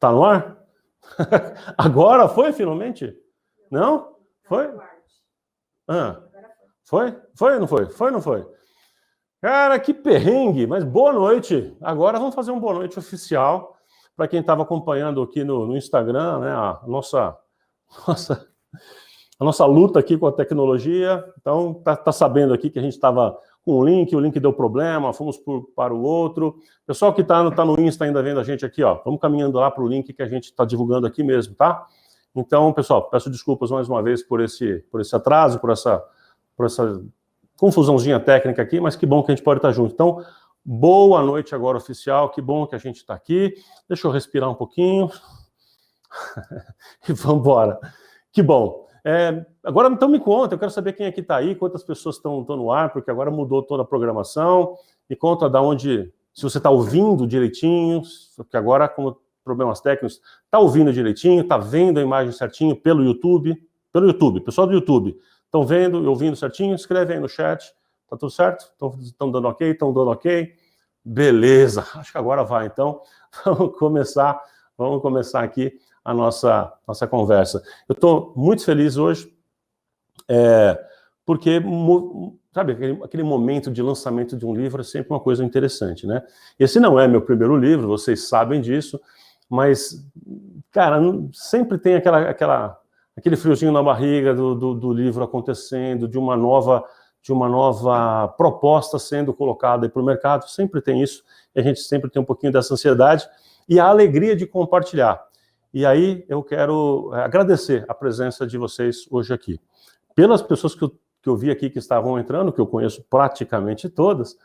Tá no ar? Agora foi, finalmente? Não? Foi? Ah, foi? Foi ou não foi? Foi ou não foi? Cara, que perrengue, mas boa noite. Agora vamos fazer um boa noite oficial para quem estava acompanhando aqui no Instagram, né, a nossa luta aqui com a tecnologia. Então, tá sabendo aqui que a gente estava com o link deu problema, fomos para o outro. Pessoal que está no Insta ainda vendo a gente aqui, ó, vamos caminhando lá para o link que a gente está divulgando aqui mesmo, tá? Então, pessoal, peço desculpas mais uma vez por esse atraso, por essa confusãozinha técnica aqui, mas que bom que a gente pode estar junto. Então, boa noite agora oficial, que bom que a gente está aqui. Deixa eu respirar um pouquinho. E vamos embora. Que bom. Agora, então, me conta, eu quero saber quem aqui está aí, quantas pessoas estão no ar, porque agora mudou toda a programação. Me conta da onde, se você está ouvindo direitinho, porque agora, com problemas técnicos, está ouvindo direitinho, está vendo a imagem certinho pelo YouTube, pessoal do YouTube, estão vendo e ouvindo certinho? Escreve aí no chat, tá tudo certo? Estão dando ok? Estão dando ok? Beleza, acho que agora vai, então, vamos começar aqui a nossa conversa. Eu estou muito feliz hoje, porque, sabe, aquele momento de lançamento de um livro é sempre uma coisa interessante, né? Esse não é meu primeiro livro, vocês sabem disso, mas, cara, sempre tem aquele friozinho na barriga do livro acontecendo, de uma nova proposta sendo colocada para o mercado, sempre tem isso, e a gente sempre tem um pouquinho dessa ansiedade, e a alegria de compartilhar. E aí eu quero agradecer a presença de vocês hoje aqui. Pelas pessoas que eu vi aqui que estavam entrando, que eu conheço praticamente todas,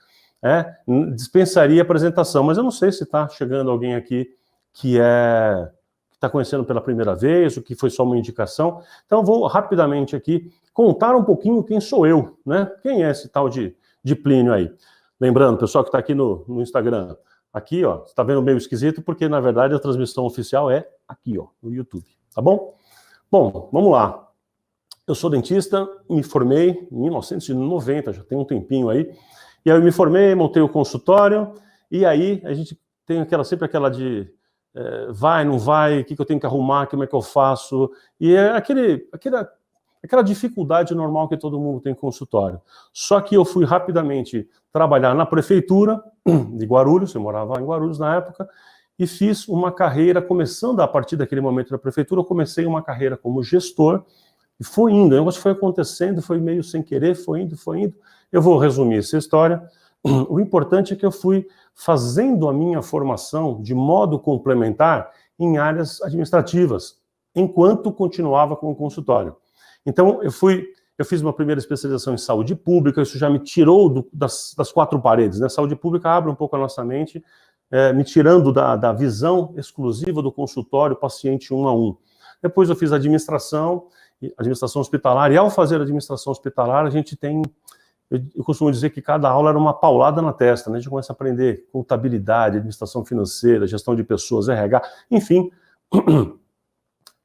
dispensaria a apresentação, mas eu não sei se está chegando alguém aqui que está conhecendo pela primeira vez, o que foi só uma indicação. Então, vou rapidamente aqui contar um pouquinho quem sou eu, né? Quem é esse tal de Plínio aí? Lembrando, pessoal que está aqui no Instagram, aqui, ó, você está vendo meio esquisito, porque, na verdade, a transmissão oficial é aqui, ó, no YouTube, tá bom? Bom, vamos lá. Eu sou dentista, me formei em 1990, já tem um tempinho aí, e aí eu me formei, montei o consultório, e aí a gente tem sempre aquela de vai, não vai, o que eu tenho que arrumar, como é que eu faço, e é aquela dificuldade normal que todo mundo tem em consultório. Só que eu fui rapidamente trabalhar na prefeitura de Guarulhos, eu morava em Guarulhos na época, e fiz uma carreira, começando a partir daquele momento da prefeitura, eu comecei uma carreira como gestor, e foi indo, o negócio foi acontecendo, foi meio sem querer, foi indo. Eu vou resumir essa história. O importante é que eu fui fazendo a minha formação de modo complementar em áreas administrativas, enquanto continuava com o consultório. Então, eu fiz uma primeira especialização em saúde pública, isso já me tirou das quatro paredes, né? Saúde pública abre um pouco a nossa mente, me tirando da visão exclusiva do consultório, paciente 1 a 1. Depois eu fiz administração hospitalar, e ao fazer administração hospitalar, a gente tem... Eu costumo dizer que cada aula era uma paulada na testa, né? A gente começa a aprender contabilidade, administração financeira, gestão de pessoas, RH, enfim,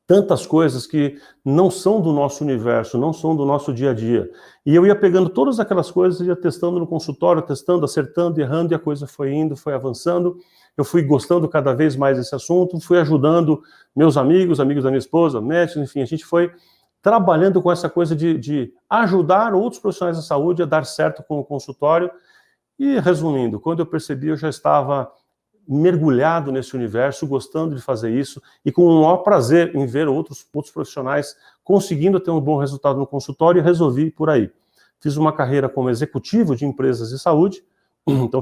tantas coisas que não são do nosso universo, não são do nosso dia a dia. E eu ia pegando todas aquelas coisas, ia testando no consultório, testando, acertando, errando, e a coisa foi indo, foi avançando. Eu fui gostando cada vez mais desse assunto, fui ajudando meus amigos da minha esposa, médicos, enfim, a gente foi trabalhando com essa coisa de ajudar outros profissionais da saúde a dar certo com o consultório. E, resumindo, quando eu percebi, eu já estava mergulhado nesse universo, gostando de fazer isso, e com o maior prazer em ver outros profissionais conseguindo ter um bom resultado no consultório, e resolvi ir por aí. Fiz uma carreira como executivo de empresas de saúde, então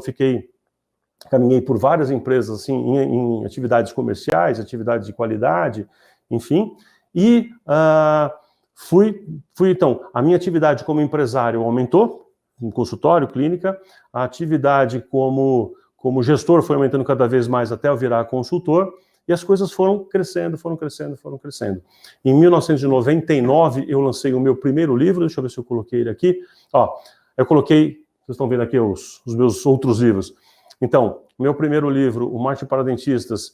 caminhei por várias empresas, assim, em atividades comerciais, atividades de qualidade, enfim, e... Então, a minha atividade como empresário aumentou, em consultório, clínica, a atividade como gestor foi aumentando cada vez mais até eu virar consultor, e as coisas foram crescendo. Em 1999, eu lancei o meu primeiro livro, deixa eu ver se eu coloquei ele aqui, eu coloquei, vocês estão vendo aqui os meus outros livros. Então, meu primeiro livro, O Marketing para Dentistas,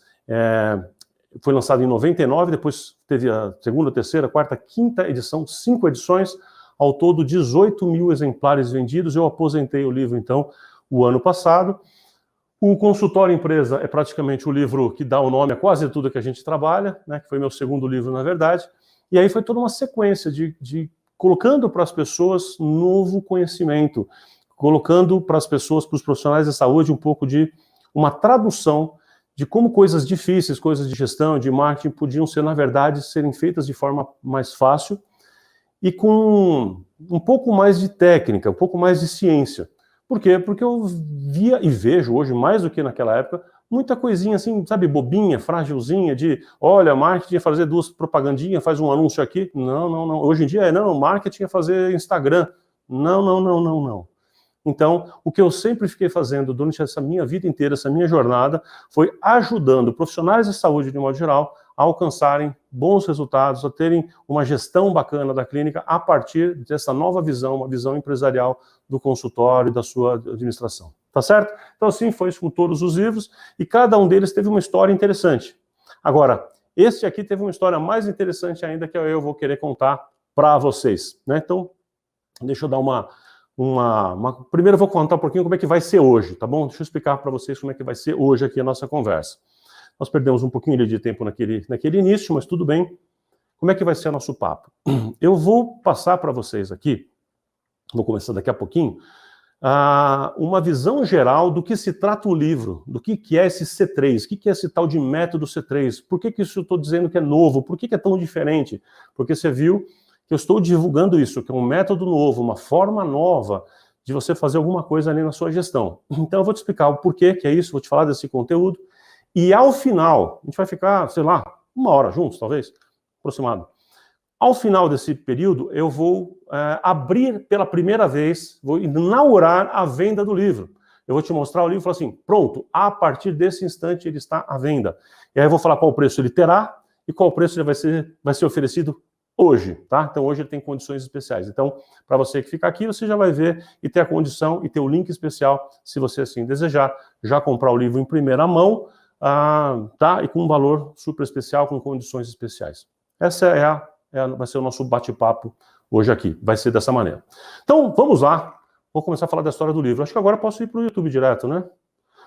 foi lançado em 99, depois teve a segunda, terceira, quarta, quinta edição, 5 edições, ao todo 18 mil exemplares vendidos. Eu aposentei o livro, então, o ano passado. O Consultório Empresa é praticamente o livro que dá o nome a quase tudo que a gente trabalha, né, que foi meu segundo livro, na verdade. E aí foi toda uma sequência de colocando para as pessoas novo conhecimento, colocando para as pessoas, para os profissionais da saúde, um pouco de uma tradução de como coisas difíceis, coisas de gestão, de marketing, podiam ser, na verdade, serem feitas de forma mais fácil e com um pouco mais de técnica, um pouco mais de ciência. Por quê? Porque eu via e vejo hoje, mais do que naquela época, muita coisinha assim, sabe, bobinha, frágilzinha, de, olha, marketing é fazer 2 propagandinhas, faz um anúncio aqui. Não, não, não. Hoje em dia marketing é fazer Instagram. Não, não, não, não, não. Então, o que eu sempre fiquei fazendo durante essa minha vida inteira, essa minha jornada, foi ajudando profissionais de saúde, de modo geral, a alcançarem bons resultados, a terem uma gestão bacana da clínica a partir dessa nova visão, uma visão empresarial do consultório e da sua administração. Tá certo? Então, assim, foi isso com todos os livros, e cada um deles teve uma história interessante. Agora, este aqui teve uma história mais interessante ainda, que eu vou querer contar para vocês, né? Então, deixa eu dar primeiro eu vou contar um pouquinho como é que vai ser hoje, tá bom? Deixa eu explicar para vocês como é que vai ser hoje aqui a nossa conversa. Nós perdemos um pouquinho de tempo naquele início, mas tudo bem. Como é que vai ser o nosso papo? Eu vou passar para vocês aqui, vou começar daqui a pouquinho, uma visão geral do que se trata o livro, do que é esse C3, o que é esse tal de método C3, por que isso eu estou dizendo que é novo, por que é tão diferente? Porque você viu que eu estou divulgando isso, que é um método novo, uma forma nova de você fazer alguma coisa ali na sua gestão. Então eu vou te explicar o porquê que é isso, vou te falar desse conteúdo, e ao final, a gente vai ficar, sei lá, 1 hora juntos, talvez, aproximado. Ao final desse período, eu vou abrir pela primeira vez, vou inaugurar a venda do livro. Eu vou te mostrar o livro e falar assim, pronto, a partir desse instante ele está à venda. E aí eu vou falar qual preço ele terá e qual preço ele vai ser oferecido hoje, tá? Então hoje ele tem condições especiais. Então, para você que fica aqui, você já vai ver e ter a condição e ter o link especial, se você assim desejar, já comprar o livro em primeira mão, tá? E com um valor super especial, com condições especiais. Essa vai ser o nosso bate-papo hoje aqui. Vai ser dessa maneira. Então, vamos lá. Vou começar a falar da história do livro. Acho que agora posso ir para o YouTube direto, né?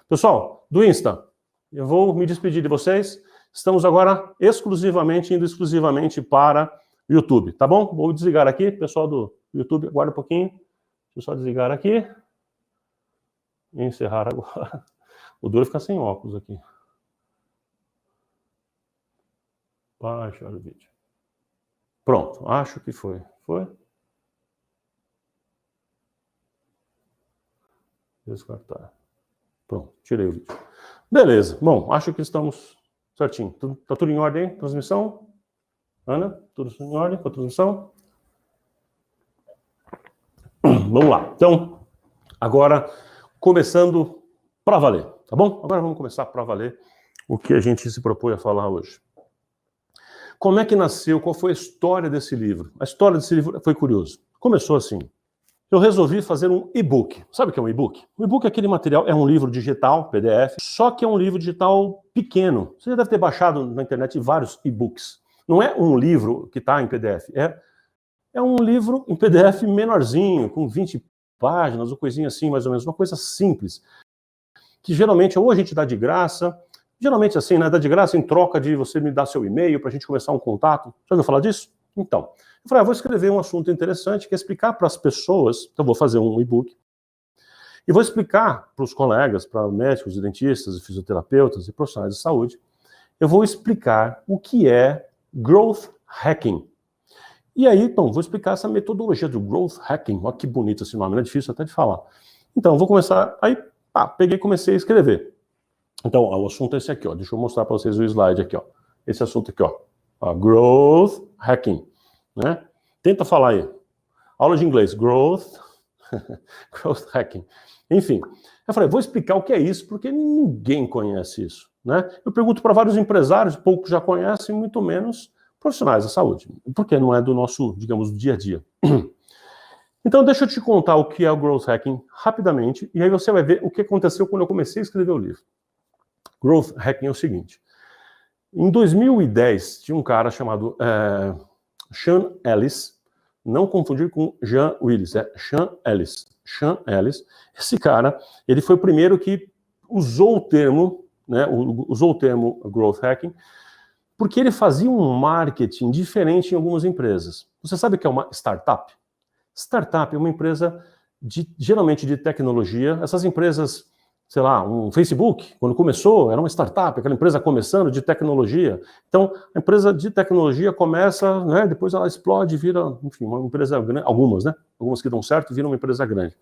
Pessoal, do Insta, eu vou me despedir de vocês. Estamos agora indo exclusivamente para o YouTube, tá bom? Vou desligar aqui. Pessoal do YouTube, aguarda um pouquinho. Deixa eu só desligar aqui. E encerrar agora. O duro é ficar sem óculos aqui. Baixar o vídeo. Pronto, acho que foi. Foi? Descartar. Pronto, tirei o vídeo. Beleza, bom, acho que estamos certinho. Tá tudo em ordem, hein? Transmissão? Ana, tudo em ordem com a transmissão? Vamos lá. Então, agora, começando para valer, tá bom? Agora vamos começar para valer o que a gente se propõe a falar hoje. Como é que nasceu? Qual foi a história desse livro? A história desse livro foi curiosa. Começou assim. Eu resolvi fazer um e-book. Sabe o que é um e-book? Um e-book é aquele material, é um livro digital, PDF, só que é um livro digital pequeno. Você já deve ter baixado na internet vários e-books. Não é um livro que está em PDF, é um livro em PDF menorzinho, com 20 páginas, ou coisinha assim, mais ou menos, uma coisa simples. Que geralmente ou a gente dá de graça, geralmente assim, né, dá de graça em troca de você me dar seu e-mail para a gente começar um contato. Já ouviu falar disso? Então, eu falei, vou escrever um assunto interessante que é explicar para as pessoas, então vou fazer um e-book, e vou explicar para os colegas, para médicos, dentistas, fisioterapeutas e profissionais de saúde, eu vou explicar o que é Growth Hacking. E aí, então, vou explicar essa metodologia do Growth Hacking. Olha que bonito esse nome, não é difícil até de falar. Então, vou começar, aí, peguei e comecei a escrever. Então, o assunto é esse aqui, ó. Deixa eu mostrar para vocês o slide aqui, ó. Esse assunto aqui, ó. Growth Hacking, né? Tenta falar aí. Aula de inglês, Growth Hacking. Enfim, eu falei, vou explicar o que é isso, porque ninguém conhece isso, né? Eu pergunto para vários empresários, poucos já conhecem, muito menos profissionais da saúde, porque não é do nosso, digamos, dia a dia. Então, deixa eu te contar o que é o Growth Hacking rapidamente, e aí você vai ver o que aconteceu quando eu comecei a escrever o livro. Growth Hacking é o seguinte. Em 2010, tinha um cara chamado Sean Ellis, não confundir com Jean Willis, é Sean Ellis. Sean Ellis. Esse cara, ele foi o primeiro que usou o termo, né, usou o termo growth hacking, porque ele fazia um marketing diferente em algumas empresas. Você sabe o que é uma startup? Startup é uma empresa geralmente de tecnologia. Essas empresas, sei lá, um Facebook, quando começou, era uma startup, aquela empresa começando de tecnologia. Então, a empresa de tecnologia começa, né, depois ela explode, vira, enfim, uma empresa grande, algumas, né? Algumas que dão certo, viram uma empresa grande.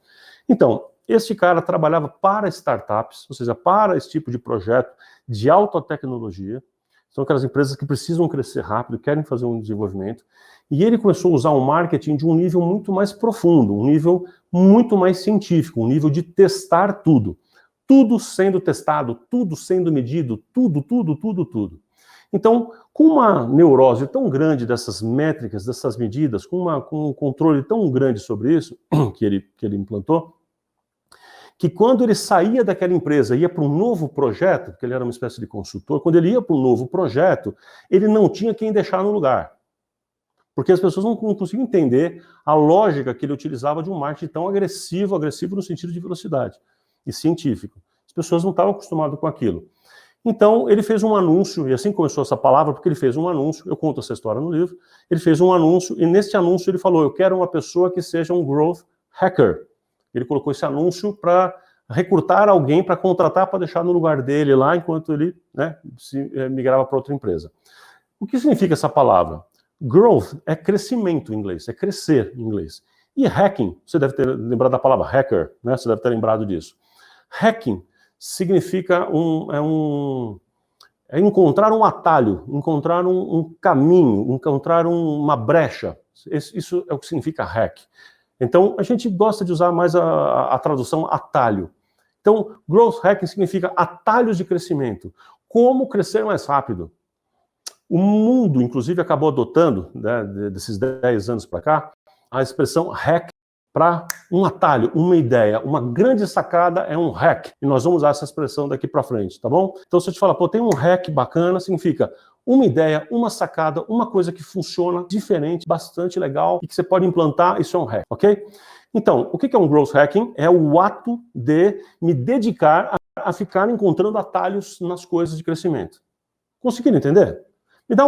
Então, este cara trabalhava para startups, ou seja, para esse tipo de projeto de alta tecnologia. São aquelas empresas que precisam crescer rápido, querem fazer um desenvolvimento. E ele começou a usar o marketing de um nível muito mais profundo, um nível muito mais científico, um nível de testar tudo. Tudo sendo testado, tudo sendo medido, tudo. Então, com uma neurose tão grande dessas métricas, dessas medidas, com um controle tão grande sobre isso, que ele implantou, que quando ele saía daquela empresa e ia para um novo projeto, porque ele era uma espécie de consultor, quando ele ia para um novo projeto, ele não tinha quem deixar no lugar. Porque as pessoas não conseguiam entender a lógica que ele utilizava de um marketing tão agressivo no sentido de velocidade e científico. As pessoas não estavam acostumadas com aquilo. Então, ele fez um anúncio, e assim começou essa palavra, porque ele fez um anúncio, eu conto essa história no livro, ele fez um anúncio, e neste anúncio ele falou, eu quero uma pessoa que seja um growth hacker. Ele colocou esse anúncio para recrutar alguém para contratar, para deixar no lugar dele lá, enquanto ele, né, migrava para outra empresa. O que significa essa palavra? Growth é crescimento em inglês, é crescer em inglês. E hacking, você deve ter lembrado da palavra hacker, né? Você deve ter lembrado disso. Hacking significa encontrar um atalho, encontrar um caminho, encontrar uma brecha. Isso é o que significa hack. Então, a gente gosta de usar mais a tradução atalho. Então, growth hacking significa atalhos de crescimento. Como crescer mais rápido. O mundo, inclusive, acabou adotando, né, desses 10 anos para cá, a expressão hack para um atalho, uma ideia. Uma grande sacada é um hack. E nós vamos usar essa expressão daqui para frente, tá bom? Então, se eu te falar, pô, tem um hack bacana, significa uma ideia, uma sacada, uma coisa que funciona diferente, bastante legal, e que você pode implantar, isso é um hack, ok? Então, o que é um growth hacking? É o ato de me dedicar a ficar encontrando atalhos nas coisas de crescimento. Conseguiram entender? Me dá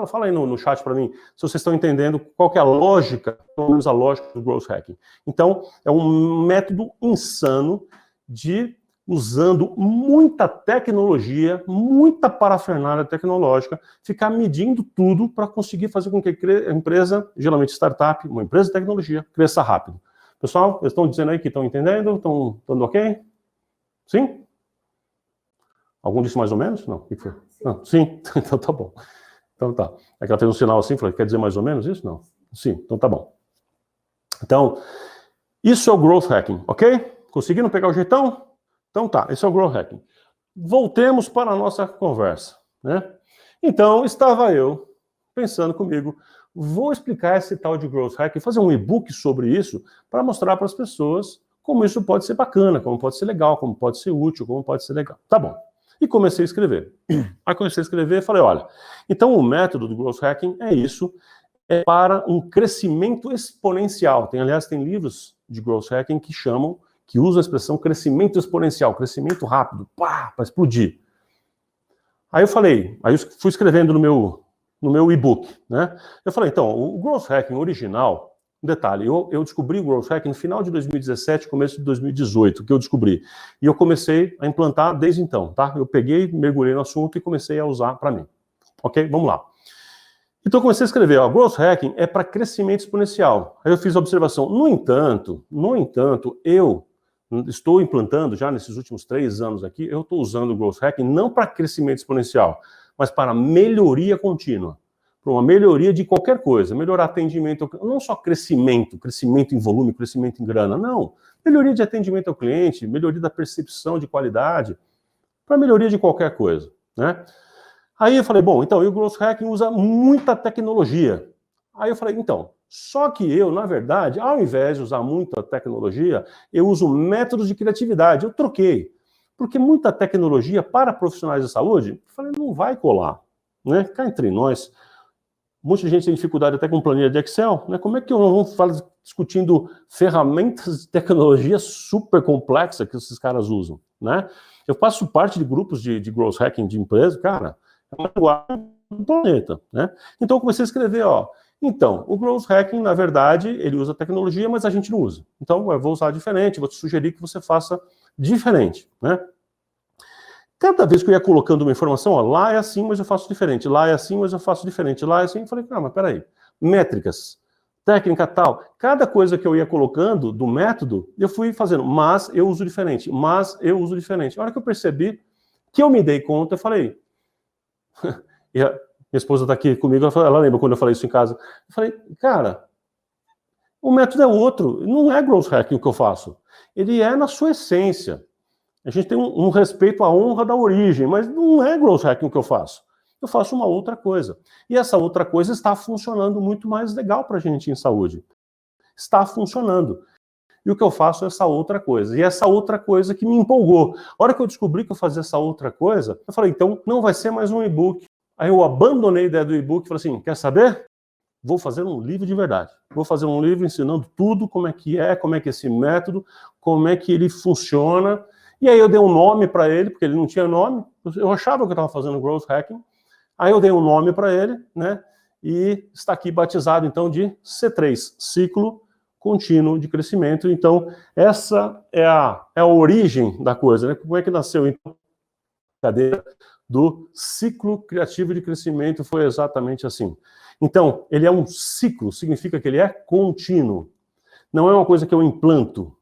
fala aí no chat para mim, se vocês estão entendendo qual que é a lógica, pelo menos a lógica do growth hacking. Então, é um método insano de, usando muita tecnologia, muita parafernália tecnológica, ficar medindo tudo para conseguir fazer com que a empresa, geralmente startup, uma empresa de tecnologia, cresça rápido. Pessoal, eles estão dizendo aí que estão entendendo? Estão ok? Sim? Algum disse mais ou menos? Não, o que foi? Não, sim, então tá bom. Então tá. É que ela fez um sinal assim, falou, quer dizer mais ou menos isso? Não. Sim, então tá bom. Então, isso é o growth hacking, ok? Conseguiram pegar o jeitão? Então tá, esse é o growth hacking. Voltemos para a nossa conversa, né? Então, estava eu pensando comigo, vou explicar esse tal de growth hacking, fazer um e-book sobre isso, para mostrar para as pessoas como isso pode ser bacana, como pode ser legal, como pode ser útil, como pode ser legal. Tá bom. E comecei a escrever. Aí comecei a escrever e falei, olha, então o método do growth hacking é isso, é para um crescimento exponencial. Aliás, tem livros de growth hacking que usam a expressão crescimento exponencial, crescimento rápido, para explodir. Aí eu fui escrevendo no meu e-book, né? Eu falei, então, o growth hacking original, um detalhe, eu descobri o growth hacking no final de 2017, começo de 2018, que eu descobri. E eu comecei a implantar desde então, tá? Eu peguei, mergulhei no assunto e comecei a usar para mim. Ok? Vamos lá. Então eu comecei a escrever, ó, growth hacking é para crescimento exponencial. Aí eu fiz a observação, no entanto, eu estou implantando já nesses últimos 3 anos aqui, eu estou usando o growth hacking não para crescimento exponencial, mas para melhoria contínua. Para uma melhoria de qualquer coisa, melhorar atendimento, não só crescimento em volume, crescimento em grana, não. Melhoria de atendimento ao cliente, melhoria da percepção de qualidade, para melhoria de qualquer coisa, né? Aí eu falei, bom, então, o growth hacking usa muita tecnologia. Aí eu falei, então, só que eu, na verdade, ao invés de usar muita tecnologia, eu uso métodos de criatividade, eu troquei. Porque muita tecnologia para profissionais de saúde, eu falei, não vai colar, né? Cá entre nós, muita gente tem dificuldade até com planilha de Excel, né? Como é que eu vou discutindo ferramentas de tecnologia super complexa que esses caras usam, né? Eu faço parte de grupos de growth hacking de empresa, cara, é uma linguagem do planeta, né? Então eu comecei a escrever, ó, então, o growth hacking, na verdade, ele usa tecnologia, mas a gente não usa. Então, eu vou usar diferente, vou te sugerir que você faça diferente, né? Cada vez que eu ia colocando uma informação, ó, lá é assim, mas eu faço diferente, lá é assim, mas eu faço diferente, lá é assim, eu falei, não, mas peraí, métricas, técnica tal, cada coisa que eu ia colocando do método, eu fui fazendo, mas eu uso diferente, mas eu uso diferente. A hora que eu percebi, que eu me dei conta, eu falei, e a minha esposa está aqui comigo, ela lembra quando eu falei isso em casa, eu falei, cara, o método é outro, não é growth hacking o que eu faço, ele é na sua essência. A gente tem um respeito à honra da origem, mas não é growth hacking o que eu faço. Eu faço uma outra coisa. E essa outra coisa está funcionando muito mais legal para a gente em saúde. Está funcionando. E o que eu faço é essa outra coisa. E essa outra coisa que me empolgou. A hora que eu descobri que eu fazia essa outra coisa, eu falei, então não vai ser mais um e-book. Aí eu abandonei a ideia do e-book e falei assim, quer saber? Vou fazer um livro de verdade. Vou fazer um livro ensinando tudo, como é que é esse método, como é que ele funciona. E aí eu dei um nome para ele, porque ele não tinha nome. Eu achava que eu estava fazendo growth hacking. Aí eu dei um nome para ele, né? E está aqui batizado, então, de C3, Ciclo Contínuo de Crescimento. Então, essa é a origem da coisa, né? Como é que nasceu, então, a cadeira do ciclo criativo de crescimento? Foi exatamente assim. Então, ele é um ciclo, significa que ele é contínuo. Não é uma coisa que eu implanto.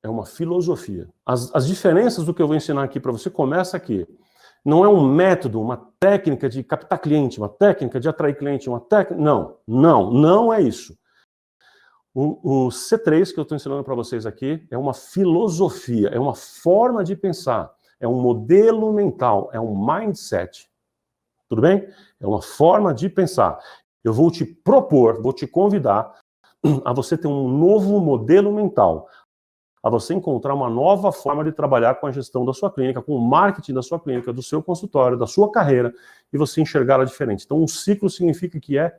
É uma filosofia. As diferenças do que eu vou ensinar aqui para você começa aqui. Não é um método, uma técnica de captar cliente, uma técnica de atrair cliente, uma técnica... Não é isso. O C3 que eu estou ensinando para vocês aqui é uma filosofia, é uma forma de pensar, é um modelo mental, é um mindset. Tudo bem? É uma forma de pensar. Eu vou te propor, vou te convidar a você ter um novo modelo mental, a você encontrar uma nova forma de trabalhar com a gestão da sua clínica, com o marketing da sua clínica, do seu consultório, da sua carreira, e você enxergá-la diferente. Então, um ciclo significa que é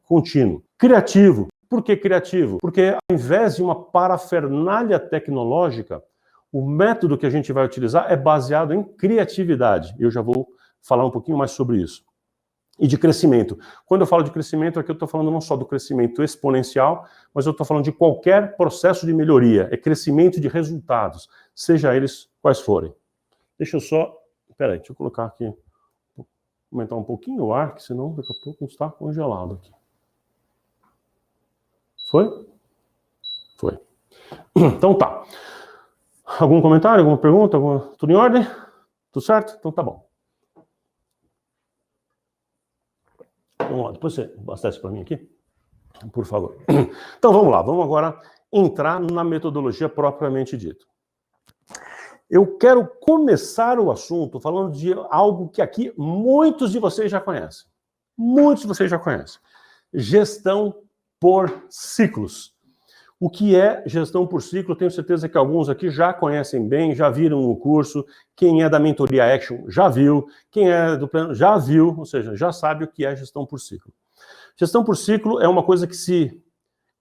contínuo. Criativo. Por que criativo? Porque ao invés de uma parafernália tecnológica, o método que a gente vai utilizar é baseado em criatividade. Eu já vou falar um pouquinho mais sobre isso. E de crescimento. Quando eu falo de crescimento, aqui eu estou falando não só do crescimento exponencial, mas eu estou falando de qualquer processo de melhoria. É crescimento de resultados, seja eles quais forem. Deixa eu só... Peraí, deixa eu colocar aqui, aumentar um pouquinho o ar, que senão daqui a pouco está congelado aqui. Foi? Foi. Então tá. Algum comentário, alguma pergunta? Tudo em ordem? Tudo certo? Então tá bom. Vamos lá, depois você abastece para mim aqui, por favor. Então vamos lá, vamos agora entrar na metodologia propriamente dita. Eu quero começar o assunto falando de algo que aqui muitos de vocês já conhecem. Muitos de vocês já conhecem. Gestão por ciclos. O que é gestão por ciclo? Tenho certeza que alguns aqui já conhecem bem, já viram o curso. Quem é da mentoria Action já viu. Quem é do plano já viu, ou seja, já sabe o que é gestão por ciclo. Gestão por ciclo é uma coisa que se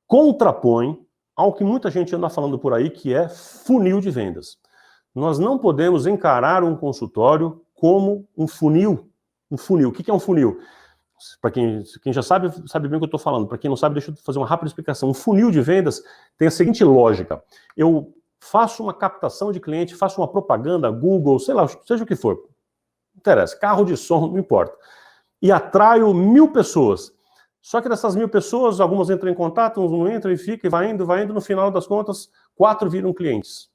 contrapõe ao que muita gente anda falando por aí, que é funil de vendas. Nós não podemos encarar um consultório como um funil. Um funil. O que é um funil? Para quem já sabe bem o que eu estou falando. Para quem não sabe, deixa eu fazer uma rápida explicação. Um funil de vendas tem a seguinte lógica. Eu faço uma captação de cliente, faço uma propaganda, Google, sei lá, seja o que for. Não interessa, carro de som, não importa. E atraio 1000 pessoas. Só que dessas 1000 pessoas, algumas entram em contato, uns não entram e fica, e vai indo, no final das contas, 4 viram clientes.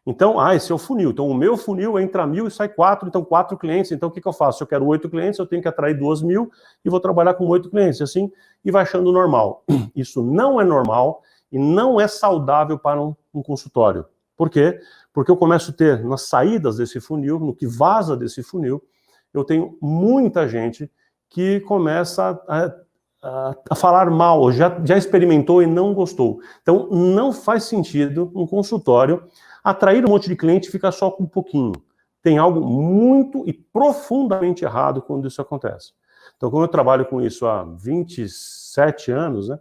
Então, esse é o funil. Então, o meu funil entra 1000 e sai 4, então 4 clientes. Então, o que eu faço? Se eu quero 8 clientes, eu tenho que atrair 2000 e vou trabalhar com 8 clientes, assim, e vai achando normal. Isso não é normal e não é saudável para um consultório. Por quê? Porque eu começo a ter, nas saídas desse funil, no que vaza desse funil, eu tenho muita gente que começa a falar mal, já experimentou e não gostou. Então, não faz sentido um consultório atrair um monte de cliente e ficar só com um pouquinho. Tem algo muito e profundamente errado quando isso acontece. Então, como eu trabalho com isso há 27 anos, né,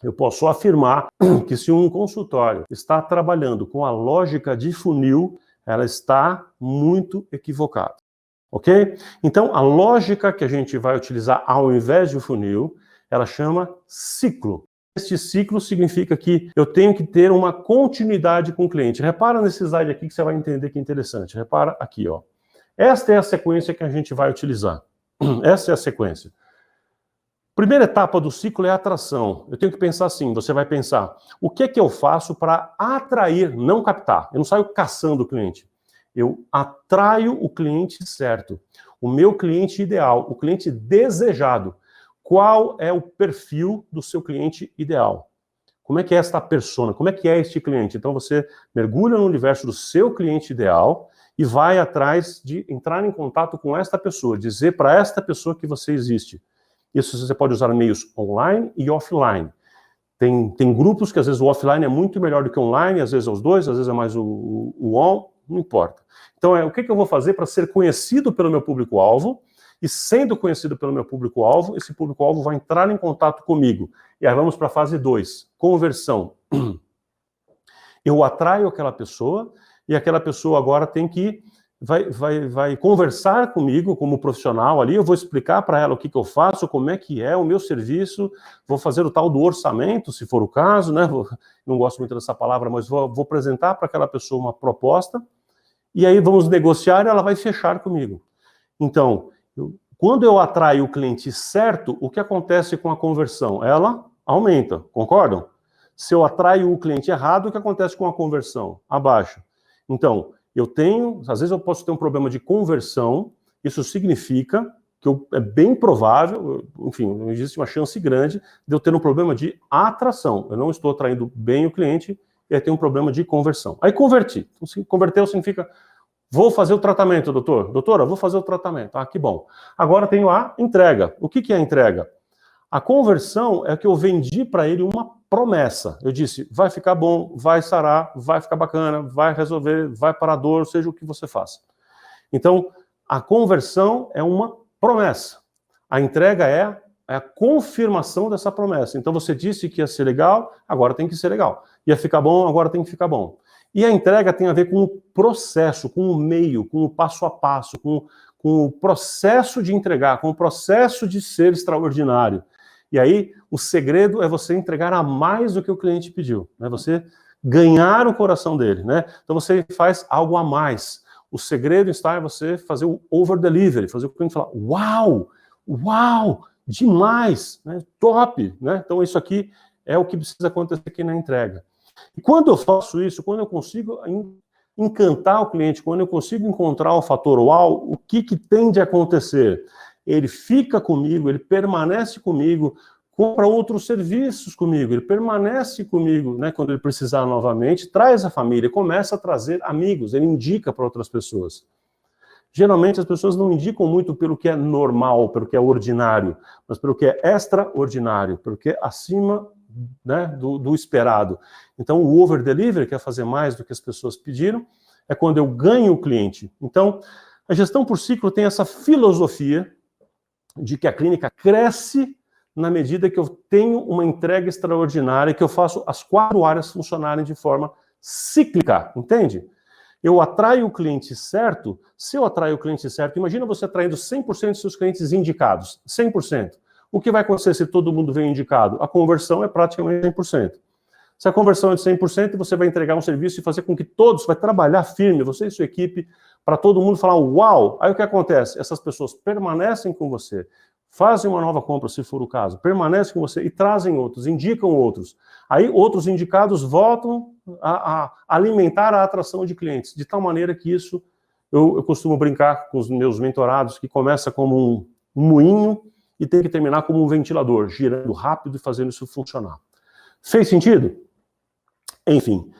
eu posso afirmar que se um consultório está trabalhando com a lógica de funil, ela está muito equivocada, ok? Então, a lógica que a gente vai utilizar ao invés de funil, ela chama ciclo. Este ciclo significa que eu tenho que ter uma continuidade com o cliente. Repara nesse slide aqui que você vai entender que é interessante. Repara aqui, ó. Esta é a sequência que a gente vai utilizar. Essa é a sequência. Primeira etapa do ciclo é a atração. Eu tenho que pensar assim, você vai pensar, o que é que eu faço para atrair, não captar? Eu não saio caçando o cliente. Eu atraio o cliente certo, o meu cliente ideal, o cliente desejado. Qual é o perfil do seu cliente ideal? Como é que é esta persona? Como é que é este cliente? Então você mergulha no universo do seu cliente ideal e vai atrás de entrar em contato com esta pessoa, dizer para esta pessoa que você existe. Isso você pode usar meios online e offline. Tem grupos que às vezes o offline é muito melhor do que o online, às vezes é os dois, às vezes é mais o on, não importa. Então o que eu vou fazer para ser conhecido pelo meu público-alvo? E sendo conhecido pelo meu público-alvo, esse público-alvo vai entrar em contato comigo. E aí vamos para a fase 2, conversão. Eu atraio aquela pessoa e aquela pessoa agora tem que vai conversar comigo como profissional ali, eu vou explicar para ela o que eu faço, como é que é o meu serviço, vou fazer o tal do orçamento, se for o caso, né? Não gosto muito dessa palavra, mas vou apresentar para aquela pessoa uma proposta, e aí vamos negociar e ela vai fechar comigo. Então, quando eu atraio o cliente certo, o que acontece com a conversão? Ela aumenta, concordam? Se eu atraio o cliente errado, o que acontece com a conversão? Abaixa. Então, às vezes eu posso ter um problema de conversão, isso significa que é bem provável, enfim, existe uma chance grande de eu ter um problema de atração. Eu não estou atraindo bem o cliente e aí tem um problema de conversão. Aí converti. Então, se converteu significa, vou fazer o tratamento, doutor. Doutora, vou fazer o tratamento. Ah, que bom. Agora tenho a entrega. O que é a entrega? A conversão é que eu vendi para ele uma promessa. Eu disse, vai ficar bom, vai sarar, vai ficar bacana, vai resolver, vai parar a dor, seja o que você faça. Então, a conversão é uma promessa. A entrega é a confirmação dessa promessa. Então, você disse que ia ser legal, agora tem que ser legal. Ia ficar bom, agora tem que ficar bom. E a entrega tem a ver com o processo, com o meio, com o passo a passo, com o processo de entregar, com o processo de ser extraordinário. E aí, o segredo é você entregar a mais do que o cliente pediu, né? Você ganhar o coração dele, né? Então você faz algo a mais. O segredo está em você fazer o over-delivery, fazer o cliente falar, uau, uau, demais, né? Top, né? Então isso aqui é o que precisa acontecer aqui na entrega. E quando eu faço isso, quando eu consigo encantar o cliente, quando eu consigo encontrar o fator uau, o que tende a acontecer? Ele fica comigo, ele permanece comigo, compra outros serviços comigo, ele permanece comigo, né, quando ele precisar novamente, traz a família, começa a trazer amigos, ele indica para outras pessoas. Geralmente as pessoas não indicam muito pelo que é normal, pelo que é ordinário, mas pelo que é extraordinário, pelo que é acima, né, do esperado. Então o over-delivery, que é fazer mais do que as pessoas pediram, é quando eu ganho o cliente. Então a gestão por ciclo tem essa filosofia de que a clínica cresce na medida que eu tenho uma entrega extraordinária, que eu faço as 4 áreas funcionarem de forma cíclica, entende? Eu atraio o cliente certo, se eu atraio o cliente certo, imagina você atraindo 100% dos seus clientes indicados, 100%. O que vai acontecer se todo mundo vem indicado? A conversão é praticamente 100%. Se a conversão é de 100%, você vai entregar um serviço e fazer com que todos, vai trabalhar firme, você e sua equipe, para todo mundo falar, uau! Aí o que acontece? Essas pessoas permanecem com você, fazem uma nova compra, se for o caso, permanecem com você e trazem outros, indicam outros. Aí outros indicados voltam a alimentar a atração de clientes, de tal maneira que isso, eu costumo brincar com os meus mentorados, que começa como um moinho e tem que terminar como um ventilador, girando rápido e fazendo isso funcionar. Fez sentido? Enfim,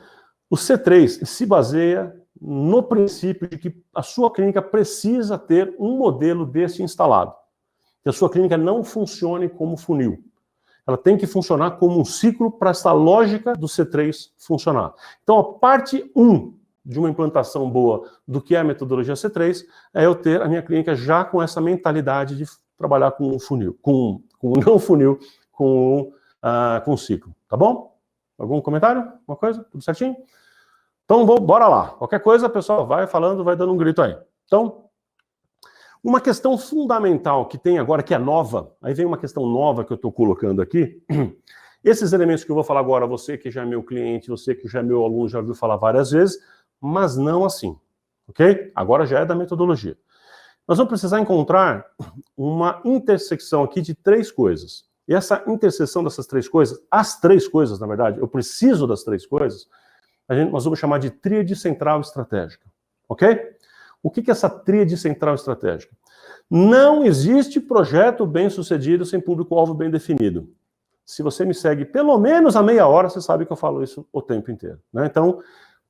o C3 se baseia no princípio de que a sua clínica precisa ter um modelo desse instalado. Que a sua clínica não funcione como funil. Ela tem que funcionar como um ciclo para essa lógica do C3 funcionar. Então, a parte 1 de uma implantação boa do que é a metodologia C3 é eu ter a minha clínica já com essa mentalidade de trabalhar com um funil, com um não funil, com com o ciclo, tá bom? Algum comentário? Alguma coisa? Tudo certinho? Então, bora lá. Qualquer coisa, pessoal, vai falando, vai dando um grito aí. Então, uma questão fundamental que tem agora, que é nova, aí vem uma questão nova que eu estou colocando aqui. Esses elementos que eu vou falar agora, você que já é meu cliente, você que já é meu aluno, já ouviu falar várias vezes, mas não assim, ok? Agora já é da metodologia. Nós vamos precisar encontrar uma intersecção aqui de 3 coisas. E essa interseção dessas 3 coisas, as 3 coisas, na verdade, eu preciso das 3 coisas, nós vamos chamar de tríade central estratégica, ok? O que é essa tríade central estratégica? Não existe projeto bem-sucedido sem público-alvo bem definido. Se você me segue pelo menos a meia hora, você sabe que eu falo isso o tempo inteiro, né? Então,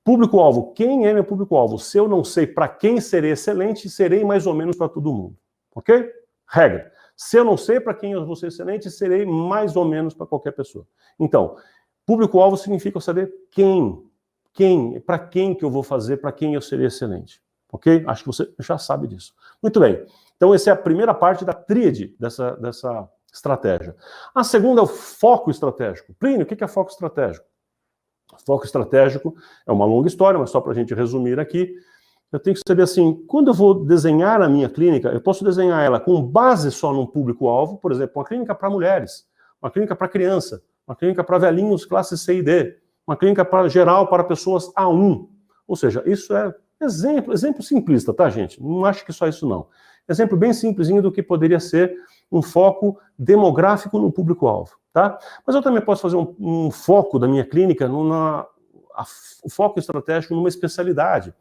público-alvo, quem é meu público-alvo? Se eu não sei para quem serei excelente, serei mais ou menos para todo mundo, ok? Regra. Se eu não sei para quem eu vou ser excelente, serei mais ou menos para qualquer pessoa. Então, público-alvo significa eu saber para quem que eu vou fazer, para quem eu serei excelente, ok? Acho que você já sabe disso. Muito bem. Então, essa é a primeira parte da tríade dessa estratégia. A segunda é o foco estratégico. Plínio, o que é foco estratégico? Foco estratégico é uma longa história, mas só para a gente resumir aqui, eu tenho que saber assim, quando eu vou desenhar a minha clínica, eu posso desenhar ela com base só num público-alvo, por exemplo, uma clínica para mulheres, uma clínica para criança, uma clínica para velhinhos classe C e D, uma clínica geral para pessoas A1. Ou seja, isso é exemplo simplista, tá, gente? Não acho que só isso não. Exemplo bem simplesinho do que poderia ser um foco demográfico no público-alvo, tá? Mas eu também posso fazer um foco da minha clínica, o foco estratégico numa especialidade.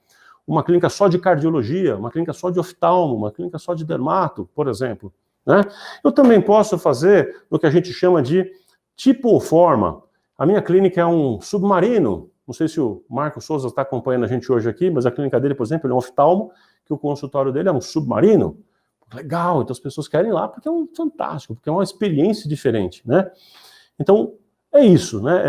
Uma clínica só de cardiologia, uma clínica só de oftalmo, uma clínica só de dermato, por exemplo, né? Eu também posso fazer o que a gente chama de tipo ou forma. A minha clínica é um submarino. Não sei se o Marco Souza está acompanhando a gente hoje aqui, mas a clínica dele, por exemplo, ele é um oftalmo, que o consultório dele é um submarino. Legal, então as pessoas querem ir lá porque é um fantástico, porque é uma experiência diferente, né? Então, é isso, né?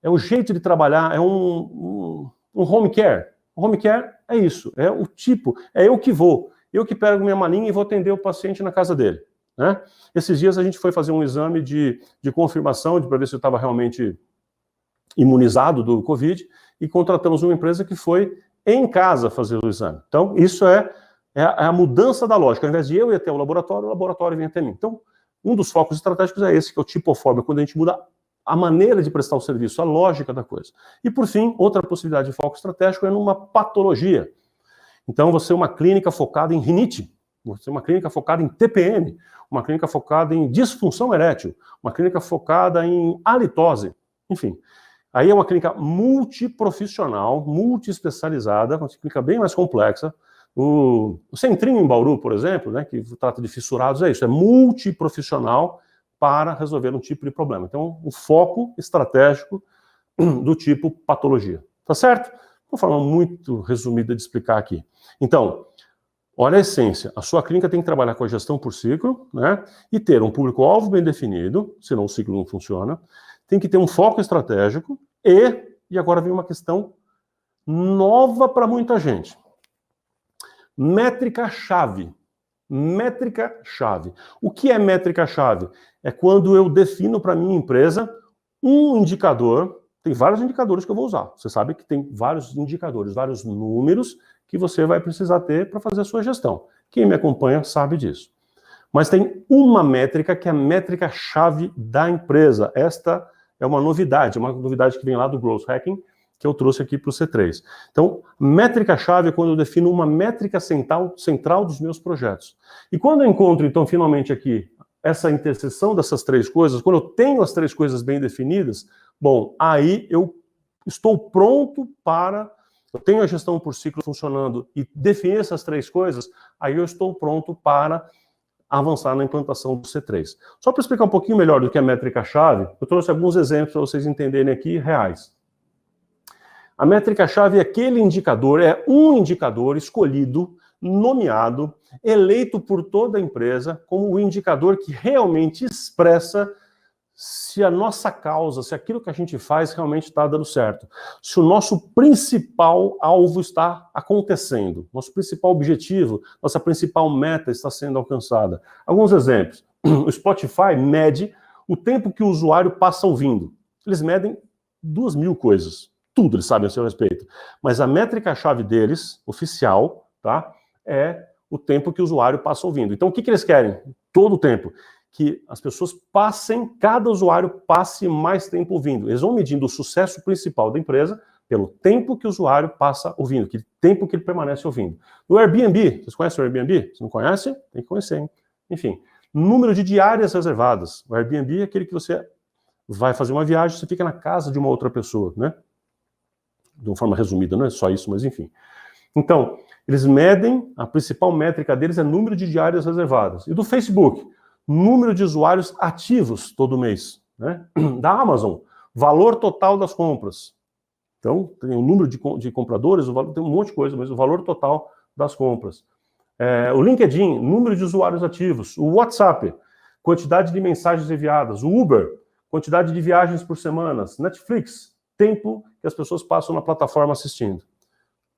É o jeito de trabalhar, é um home care. O home care é isso, é o tipo, é eu que vou. Eu que pego minha malinha e vou atender o paciente na casa dele, né? Esses dias a gente foi fazer um exame de confirmação, para ver se eu estava realmente imunizado do Covid, e contratamos uma empresa que foi em casa fazer o exame. Então, isso é a mudança da lógica. Ao invés de eu ir até o laboratório vem até mim. Então, um dos focos estratégicos é esse, que é o tipofórmia, quando a gente muda a maneira de prestar o serviço, a lógica da coisa. E, por fim, outra possibilidade de foco estratégico é numa patologia. Então, você é uma clínica focada em rinite, você é uma clínica focada em TPM, uma clínica focada em disfunção erétil, uma clínica focada em halitose, enfim. Aí é uma clínica multiprofissional, multiespecializada, uma clínica bem mais complexa. O Centrinho em Bauru, por exemplo, né, que trata de fissurados, é isso, é multiprofissional para resolver um tipo de problema. Então, o foco estratégico do tipo patologia. Tá certo? Uma forma muito resumida de explicar aqui. Então, olha a essência. A sua clínica tem que trabalhar com a gestão por ciclo, né, e ter um público-alvo bem definido, senão o ciclo não funciona. Tem que ter um foco estratégico e agora vem uma questão nova para muita gente. Métrica-chave. Métrica-chave. O que é métrica-chave? É quando eu defino para minha empresa um indicador, tem vários indicadores que eu vou usar. Você sabe que tem vários indicadores, vários números que você vai precisar ter para fazer a sua gestão. Quem me acompanha sabe disso. Mas tem uma métrica que é a métrica-chave da empresa. Esta é uma novidade que vem lá do Growth Hacking, que eu trouxe aqui para o C3. Então, métrica-chave é quando eu defino uma métrica central dos meus projetos. E quando eu encontro, então, finalmente aqui, essa interseção dessas 3 coisas, quando eu tenho as 3 coisas bem definidas, bom, aí eu estou pronto para... Eu tenho a gestão por ciclo funcionando e definir essas 3 coisas, aí eu estou pronto para avançar na implantação do C3. Só para explicar um pouquinho melhor do que é métrica-chave, eu trouxe alguns exemplos para vocês entenderem aqui, reais. A métrica-chave é aquele indicador, é um indicador escolhido, nomeado, eleito por toda a empresa como o indicador que realmente expressa se a nossa causa, se aquilo que a gente faz realmente está dando certo. Se o nosso principal alvo está acontecendo, nosso principal objetivo, nossa principal meta está sendo alcançada. Alguns exemplos. O Spotify mede o tempo que o usuário passa ouvindo. Eles medem 2.000 coisas. Tudo eles sabem a seu respeito. Mas a métrica-chave deles, oficial, tá, é o tempo que o usuário passa ouvindo. Então, o que eles querem? Todo o tempo. Que as pessoas passem, cada usuário passe mais tempo ouvindo. Eles vão medindo o sucesso principal da empresa pelo tempo que o usuário passa ouvindo, que tempo que ele permanece ouvindo. No Airbnb, vocês conhecem o Airbnb? Se não conhece, tem que conhecer, hein? Enfim, número de diárias reservadas. O Airbnb é aquele que você vai fazer uma viagem, você fica na casa de uma outra pessoa, né? De uma forma resumida, não é só isso, mas enfim. Então, eles medem, a principal métrica deles é número de diárias reservadas. E do Facebook, número de usuários ativos todo mês, né? Da Amazon, valor total das compras. Então, tem o número de compradores, o valor, tem um monte de coisa, mas o valor total das compras. O LinkedIn, número de usuários ativos. O WhatsApp, quantidade de mensagens enviadas. O Uber, quantidade de viagens por semana. Netflix, tempo que as pessoas passam na plataforma assistindo.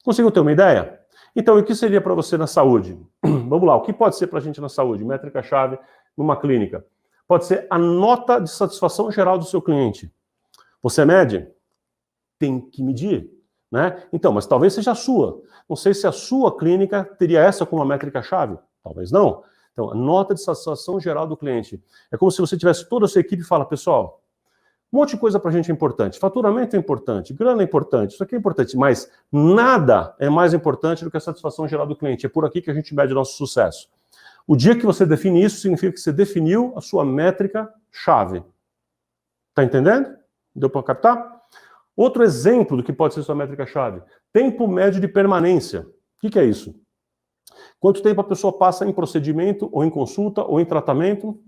Conseguiu ter uma ideia? Então, o que seria para você na saúde? Vamos lá, o que pode ser para a gente na saúde? Métrica-chave numa clínica. Pode ser a nota de satisfação geral do seu cliente. Você mede? Tem que medir, né? Então, mas talvez seja a sua. Não sei se a sua clínica teria essa como uma métrica-chave. Talvez não. Então, a nota de satisfação geral do cliente. É como se você tivesse toda a sua equipe e fala, pessoal, um monte de coisa para a gente é importante. Faturamento é importante, grana é importante, isso aqui é importante, mas nada é mais importante do que a satisfação geral do cliente. É por aqui que a gente mede o nosso sucesso. O dia que você define isso, significa que você definiu a sua métrica-chave. Tá entendendo? Deu para captar? Outro exemplo do que pode ser sua métrica-chave. Tempo médio de permanência. O que é isso? Quanto tempo a pessoa passa em procedimento, ou em consulta, ou em tratamento?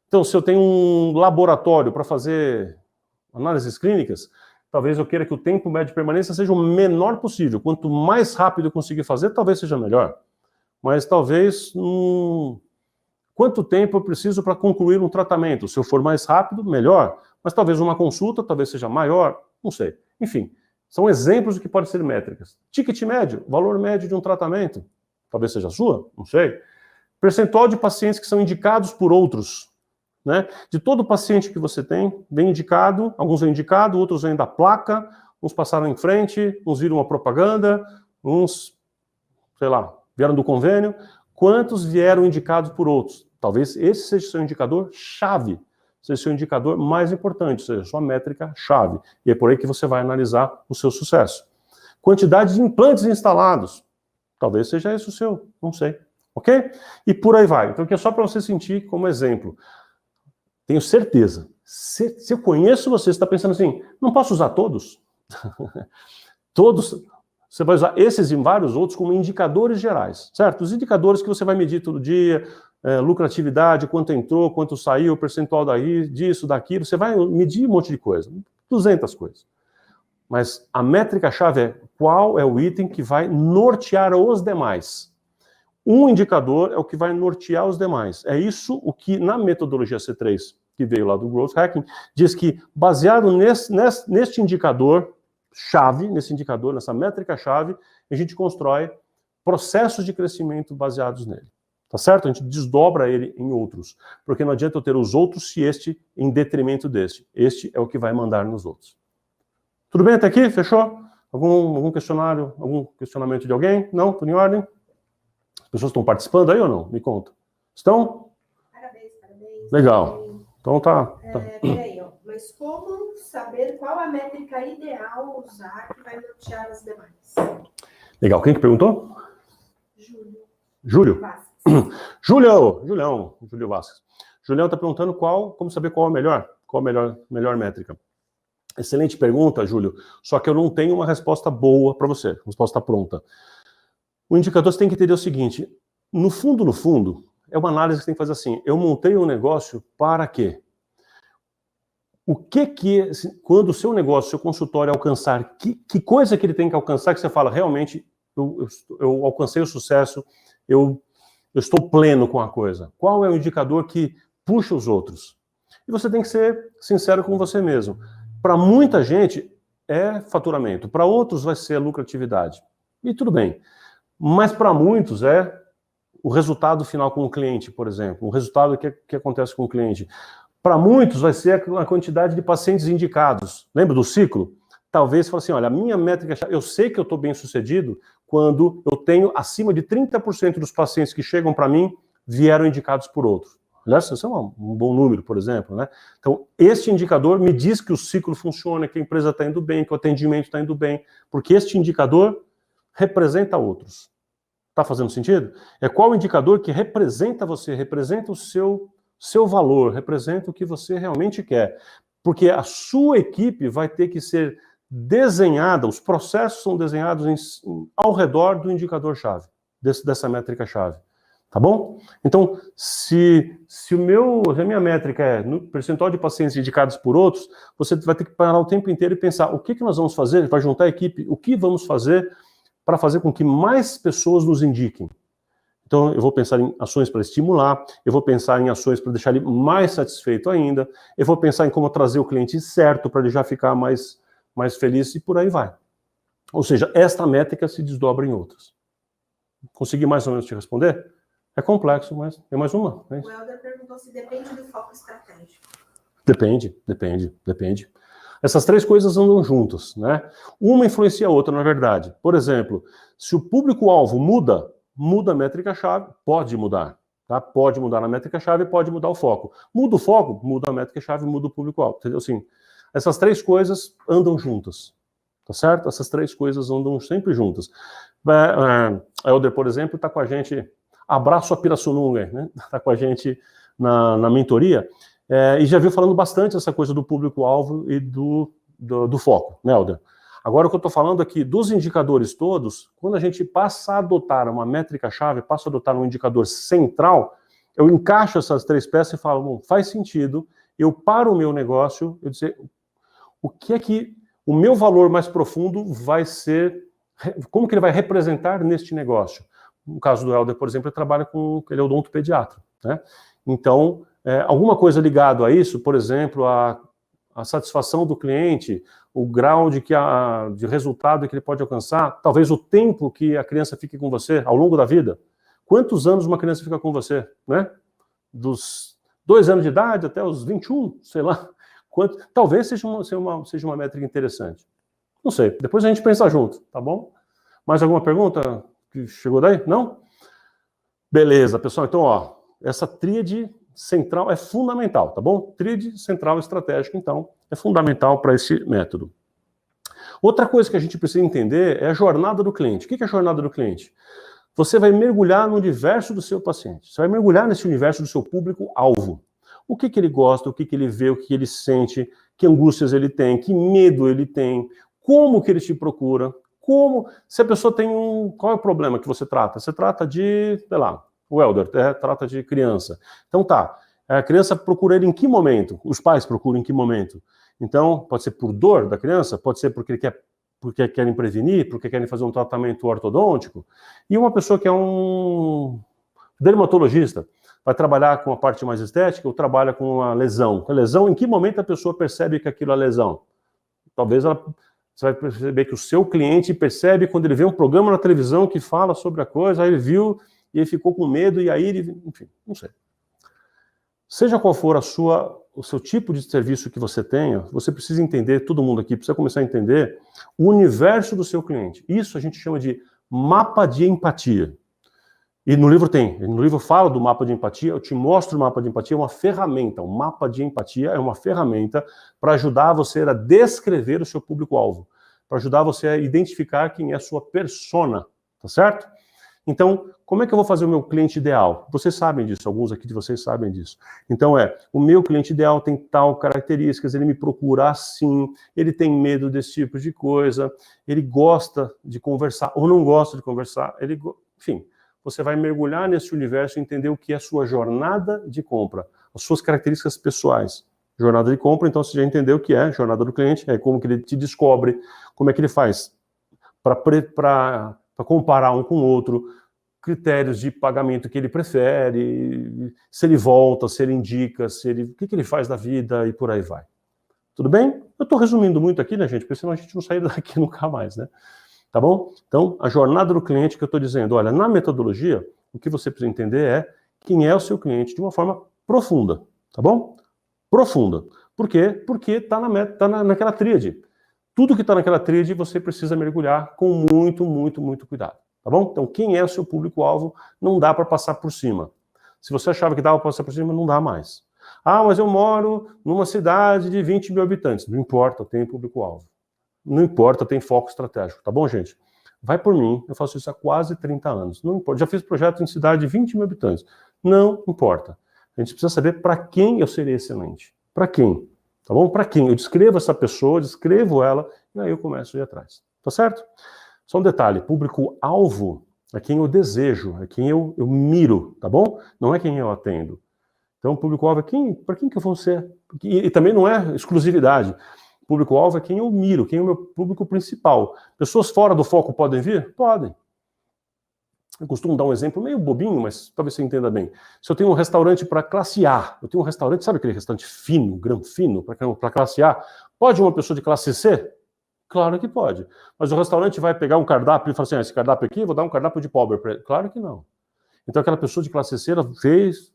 Então, se eu tenho um laboratório para fazer análises clínicas, talvez eu queira que o tempo médio de permanência seja o menor possível. Quanto mais rápido eu conseguir fazer, talvez seja melhor. Mas talvez, quanto tempo eu preciso para concluir um tratamento? Se eu for mais rápido, melhor. Mas talvez uma consulta, talvez seja maior, não sei. Enfim, são exemplos do que podem ser métricas. Ticket médio, valor médio de um tratamento, talvez seja a sua, não sei. Percentual de pacientes que são indicados por outros, né? De todo paciente que você tem, vem indicado, alguns vêm indicados, outros vêm da placa, uns passaram em frente, uns viram uma propaganda, uns, sei lá, vieram do convênio. Quantos vieram indicados por outros? Talvez esse seja o seu indicador chave, seja o seu indicador mais importante, seja a sua métrica-chave. E é por aí que você vai analisar o seu sucesso. Quantidade de implantes instalados. Talvez seja esse o seu, não sei. Ok? E por aí vai. Então, aqui é só para você sentir como exemplo. Tenho certeza. Se eu conheço você está pensando assim, não posso usar todos? Todos... Você vai usar esses e vários outros como indicadores gerais, certo? Os indicadores que você vai medir todo dia, lucratividade, quanto entrou, quanto saiu, percentual daí, disso, daquilo, você vai medir um monte de coisa, 200 coisas. Mas a métrica-chave é qual é o item que vai nortear os demais. Um indicador é o que vai nortear os demais. É isso o que na metodologia C3, que veio lá do Growth Hacking, diz que baseado neste indicador, chave, nesse indicador, nessa métrica-chave, a gente constrói processos de crescimento baseados nele. Tá certo? A gente desdobra ele em outros. Porque não adianta eu ter os outros se este em detrimento deste. Este é o que vai mandar nos outros. Tudo bem até aqui? Fechou? Algum questionário, algum questionamento de alguém? Não? Tudo em ordem? As pessoas estão participando aí ou não? Me conta. Estão? Parabéns. Legal. Então tá. Peraí, ó. Mas como saber qual a métrica ideal usar que vai nortear as demais? Legal. Quem que perguntou? Júlio. Vasquez. Júlio Vasquez. Julião está perguntando como saber qual a melhor métrica. Excelente pergunta, Júlio. Só que eu não tenho uma resposta boa para você, resposta pronta. O indicador você tem que entender o seguinte, no fundo, é uma análise que você tem que fazer assim, eu montei um negócio para quê? Quando o seu negócio, seu consultório alcançar, que coisa que ele tem que alcançar que você fala, realmente, eu alcancei o sucesso, eu estou pleno com a coisa. Qual é o indicador que puxa os outros? E você tem que ser sincero com você mesmo. Para muita gente é faturamento, para outros vai ser a lucratividade. E tudo bem. Mas para muitos é o resultado final com o cliente, por exemplo. O resultado que acontece com o cliente. Para muitos vai ser a quantidade de pacientes indicados. Lembra do ciclo? Talvez você fale assim, olha, a minha métrica, eu sei que eu estou bem sucedido quando eu tenho acima de 30% dos pacientes que chegam para mim vieram indicados por outros. Aliás, isso é um bom número, por exemplo, né? Então, este indicador me diz que o ciclo funciona, que a empresa está indo bem, que o atendimento está indo bem, porque este indicador representa outros. Está fazendo sentido? É qual indicador que representa você, representa o seu valor, representa o que você realmente quer. Porque a sua equipe vai ter que ser desenhada, os processos são desenhados ao redor do indicador-chave, dessa métrica-chave. Tá bom? Então, se a minha métrica é no percentual de pacientes indicados por outros, você vai ter que parar o tempo inteiro e pensar o que nós vamos fazer, vai juntar a equipe, o que vamos fazer para fazer com que mais pessoas nos indiquem. Então, eu vou pensar em ações para estimular, eu vou pensar em ações para deixar ele mais satisfeito ainda, eu vou pensar em como trazer o cliente certo para ele já ficar mais feliz e por aí vai. Ou seja, esta métrica se desdobra em outras. Consegui mais ou menos te responder? É complexo, mas tem mais uma. O Helder perguntou se depende do foco estratégico. Depende. Essas três coisas andam juntas, né? Uma influencia a outra, na verdade. Por exemplo, se o público-alvo muda a métrica-chave, pode mudar. Tá? Pode mudar na métrica-chave, pode mudar o foco. Muda o foco, muda a métrica-chave, muda o público-alvo. Entendeu? Assim, essas três coisas andam juntas. Tá certo? Essas três coisas andam sempre juntas. Helder, por exemplo, está com a gente... Abraço a Pirassununga, né? Está com a gente na mentoria, e já viu falando bastante essa coisa do público-alvo e do foco, né, Helder? Agora, o que eu estou falando aqui, dos indicadores todos, quando a gente passa a adotar uma métrica-chave, passa a adotar um indicador central, eu encaixo essas três peças e falo, bom, faz sentido, eu paro o meu negócio, eu dizer, o que é que o meu valor mais profundo vai ser, como que ele vai representar neste negócio? No caso do Helder, por exemplo, ele é odontopediatra, né? Então, alguma coisa ligada a isso, por exemplo, a satisfação do cliente, o grau de resultado que ele pode alcançar, talvez o tempo que a criança fique com você ao longo da vida. Quantos anos uma criança fica com você, né? Dos 2 anos de idade até os 21, sei lá. Talvez seja uma métrica interessante. Não sei, depois a gente pensa junto, tá bom? Mais alguma pergunta que chegou daí? Não? Beleza, pessoal. Então, ó, essa tríade central é fundamental, tá bom? Tríade central estratégica, então, é fundamental para esse método. Outra coisa que a gente precisa entender é a jornada do cliente. O que é a jornada do cliente? Você vai mergulhar no universo do seu paciente. Você vai mergulhar nesse universo do seu público-alvo. O que ele gosta, o que ele vê, o que ele sente, que angústias ele tem, que medo ele tem, como que ele te procura, se a pessoa tem qual é o problema que você trata? Você trata de, sei lá, o Helder trata de criança. Então tá, a criança procura ele em que momento? Os pais procuram em que momento? Então, pode ser por dor da criança, pode ser porque querem prevenir, porque querem fazer um tratamento ortodôntico. E uma pessoa que é um dermatologista, vai trabalhar com a parte mais estética ou trabalha com a lesão? A lesão, em que momento a pessoa percebe que aquilo é lesão? Talvez você vai perceber que o seu cliente percebe quando ele vê um programa na televisão que fala sobre a coisa, aí ele viu e ele ficou com medo e aí ele... Enfim, não sei. Seja qual for o seu tipo de serviço que você tenha, você precisa entender, todo mundo aqui precisa começar a entender o universo do seu cliente. Isso a gente chama de mapa de empatia. E no livro fala do mapa de empatia, eu te mostro o mapa de empatia, é uma ferramenta, o mapa de empatia é uma ferramenta para ajudar você a descrever o seu público-alvo, para ajudar você a identificar quem é a sua persona, tá certo? Então, como é que eu vou fazer o meu cliente ideal? Vocês sabem disso, alguns aqui de vocês sabem disso. Então o meu cliente ideal tem tal características, ele me procura assim, ele tem medo desse tipo de coisa, ele gosta de conversar ou não gosta de conversar, enfim... Você vai mergulhar nesse universo e entender o que é a sua jornada de compra, as suas características pessoais. Jornada de compra, então você já entendeu o que é jornada do cliente, é como que ele te descobre, como é que ele faz para comparar um com o outro, critérios de pagamento que ele prefere, se ele volta, se ele indica, o que ele faz da vida e por aí vai. Tudo bem? Eu estou resumindo muito aqui, né, gente? Porque senão a gente não sai daqui nunca mais, né? Tá bom? Então, a jornada do cliente que eu estou dizendo, olha, na metodologia, o que você precisa entender é quem é o seu cliente de uma forma profunda, tá bom? profunda. Por quê? Porque está naquela tríade. Tudo que está naquela tríade você precisa mergulhar com muito, muito, muito cuidado. Tá bom? Então, quem é o seu público-alvo não dá para passar por cima. Se você achava que dava para passar por cima, não dá mais. Ah, mas eu moro numa cidade de 20 mil habitantes. Não importa, tem público-alvo. Não importa, tem foco estratégico. Tá bom, gente? Vai por mim, eu faço isso há quase 30 anos. Não importa. Já fiz projeto em cidade de 20 mil habitantes. Não importa. A gente precisa saber para quem eu serei excelente. Para quem? Tá bom? Para quem? Eu descrevo essa pessoa, descrevo ela, e aí eu começo a ir atrás. Tá certo? Só um detalhe, público-alvo é quem eu desejo, é quem eu miro, tá bom? Não é quem eu atendo. Então, público-alvo é para quem que eu vou ser? E também não é exclusividade. Público-alvo é quem eu miro, quem é o meu público principal. Pessoas fora do foco podem vir? Podem. Eu costumo dar um exemplo meio bobinho, mas talvez você entenda bem. Se eu tenho um restaurante para classe A, eu tenho um restaurante, sabe aquele restaurante fino, grão fino, para classe A, pode uma pessoa de classe C? Claro que pode. Mas o restaurante vai pegar um cardápio e falar assim, esse cardápio aqui, vou dar um cardápio de pobre para ele. Claro que não. Então aquela pessoa de classe C, ela fez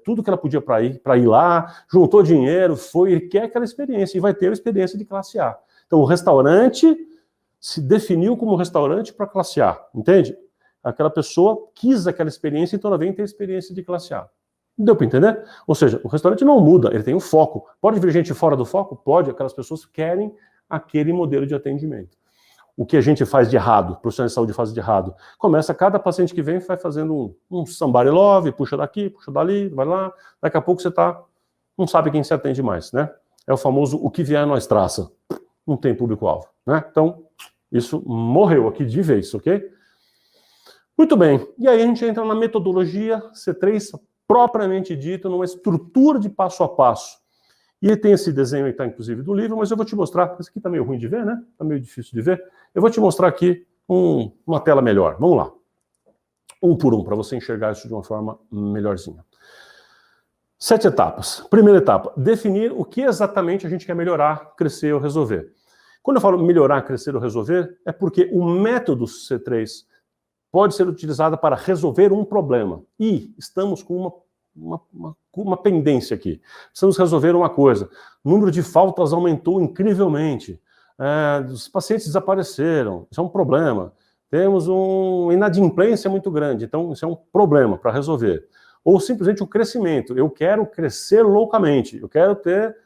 tudo que ela podia para ir lá, juntou dinheiro, foi, ele quer aquela experiência, e vai ter a experiência de classe A. Então o restaurante se definiu como restaurante para classe A, entende? Aquela pessoa quis aquela experiência, então ela vem ter a experiência de classe A. Deu para entender? Ou seja, o restaurante não muda, ele tem um foco. Pode vir gente fora do foco? Pode, aquelas pessoas querem aquele modelo de atendimento. O que a gente faz de errado, profissionais de saúde fazem de errado? Começa, cada paciente que vem vai fazendo um somebody love, puxa daqui, puxa dali, vai lá, daqui a pouco você não sabe quem se atende mais, né? É o famoso, o que vier nós traça. Não tem público-alvo, né? Então, isso morreu aqui de vez, ok? Muito bem, e aí a gente entra na metodologia C3, propriamente dita, numa estrutura de passo a passo. E tem esse desenho aí, tá, inclusive, do livro, mas eu vou te mostrar, esse aqui tá meio ruim de ver, né? Tá meio difícil de ver. Eu vou te mostrar aqui uma tela melhor. Vamos lá. Um por um, para você enxergar isso de uma forma melhorzinha. 7 etapas. Primeira etapa, definir o que exatamente a gente quer melhorar, crescer ou resolver. Quando eu falo melhorar, crescer ou resolver, é porque o método C3 pode ser utilizado para resolver um problema. E estamos com uma pendência aqui. Precisamos resolver uma coisa. O número de faltas aumentou incrivelmente. Os pacientes desapareceram. Isso é um problema. Temos uma inadimplência muito grande. Então, isso é um problema para resolver. Ou simplesmente o crescimento. Eu quero crescer loucamente. Eu quero ter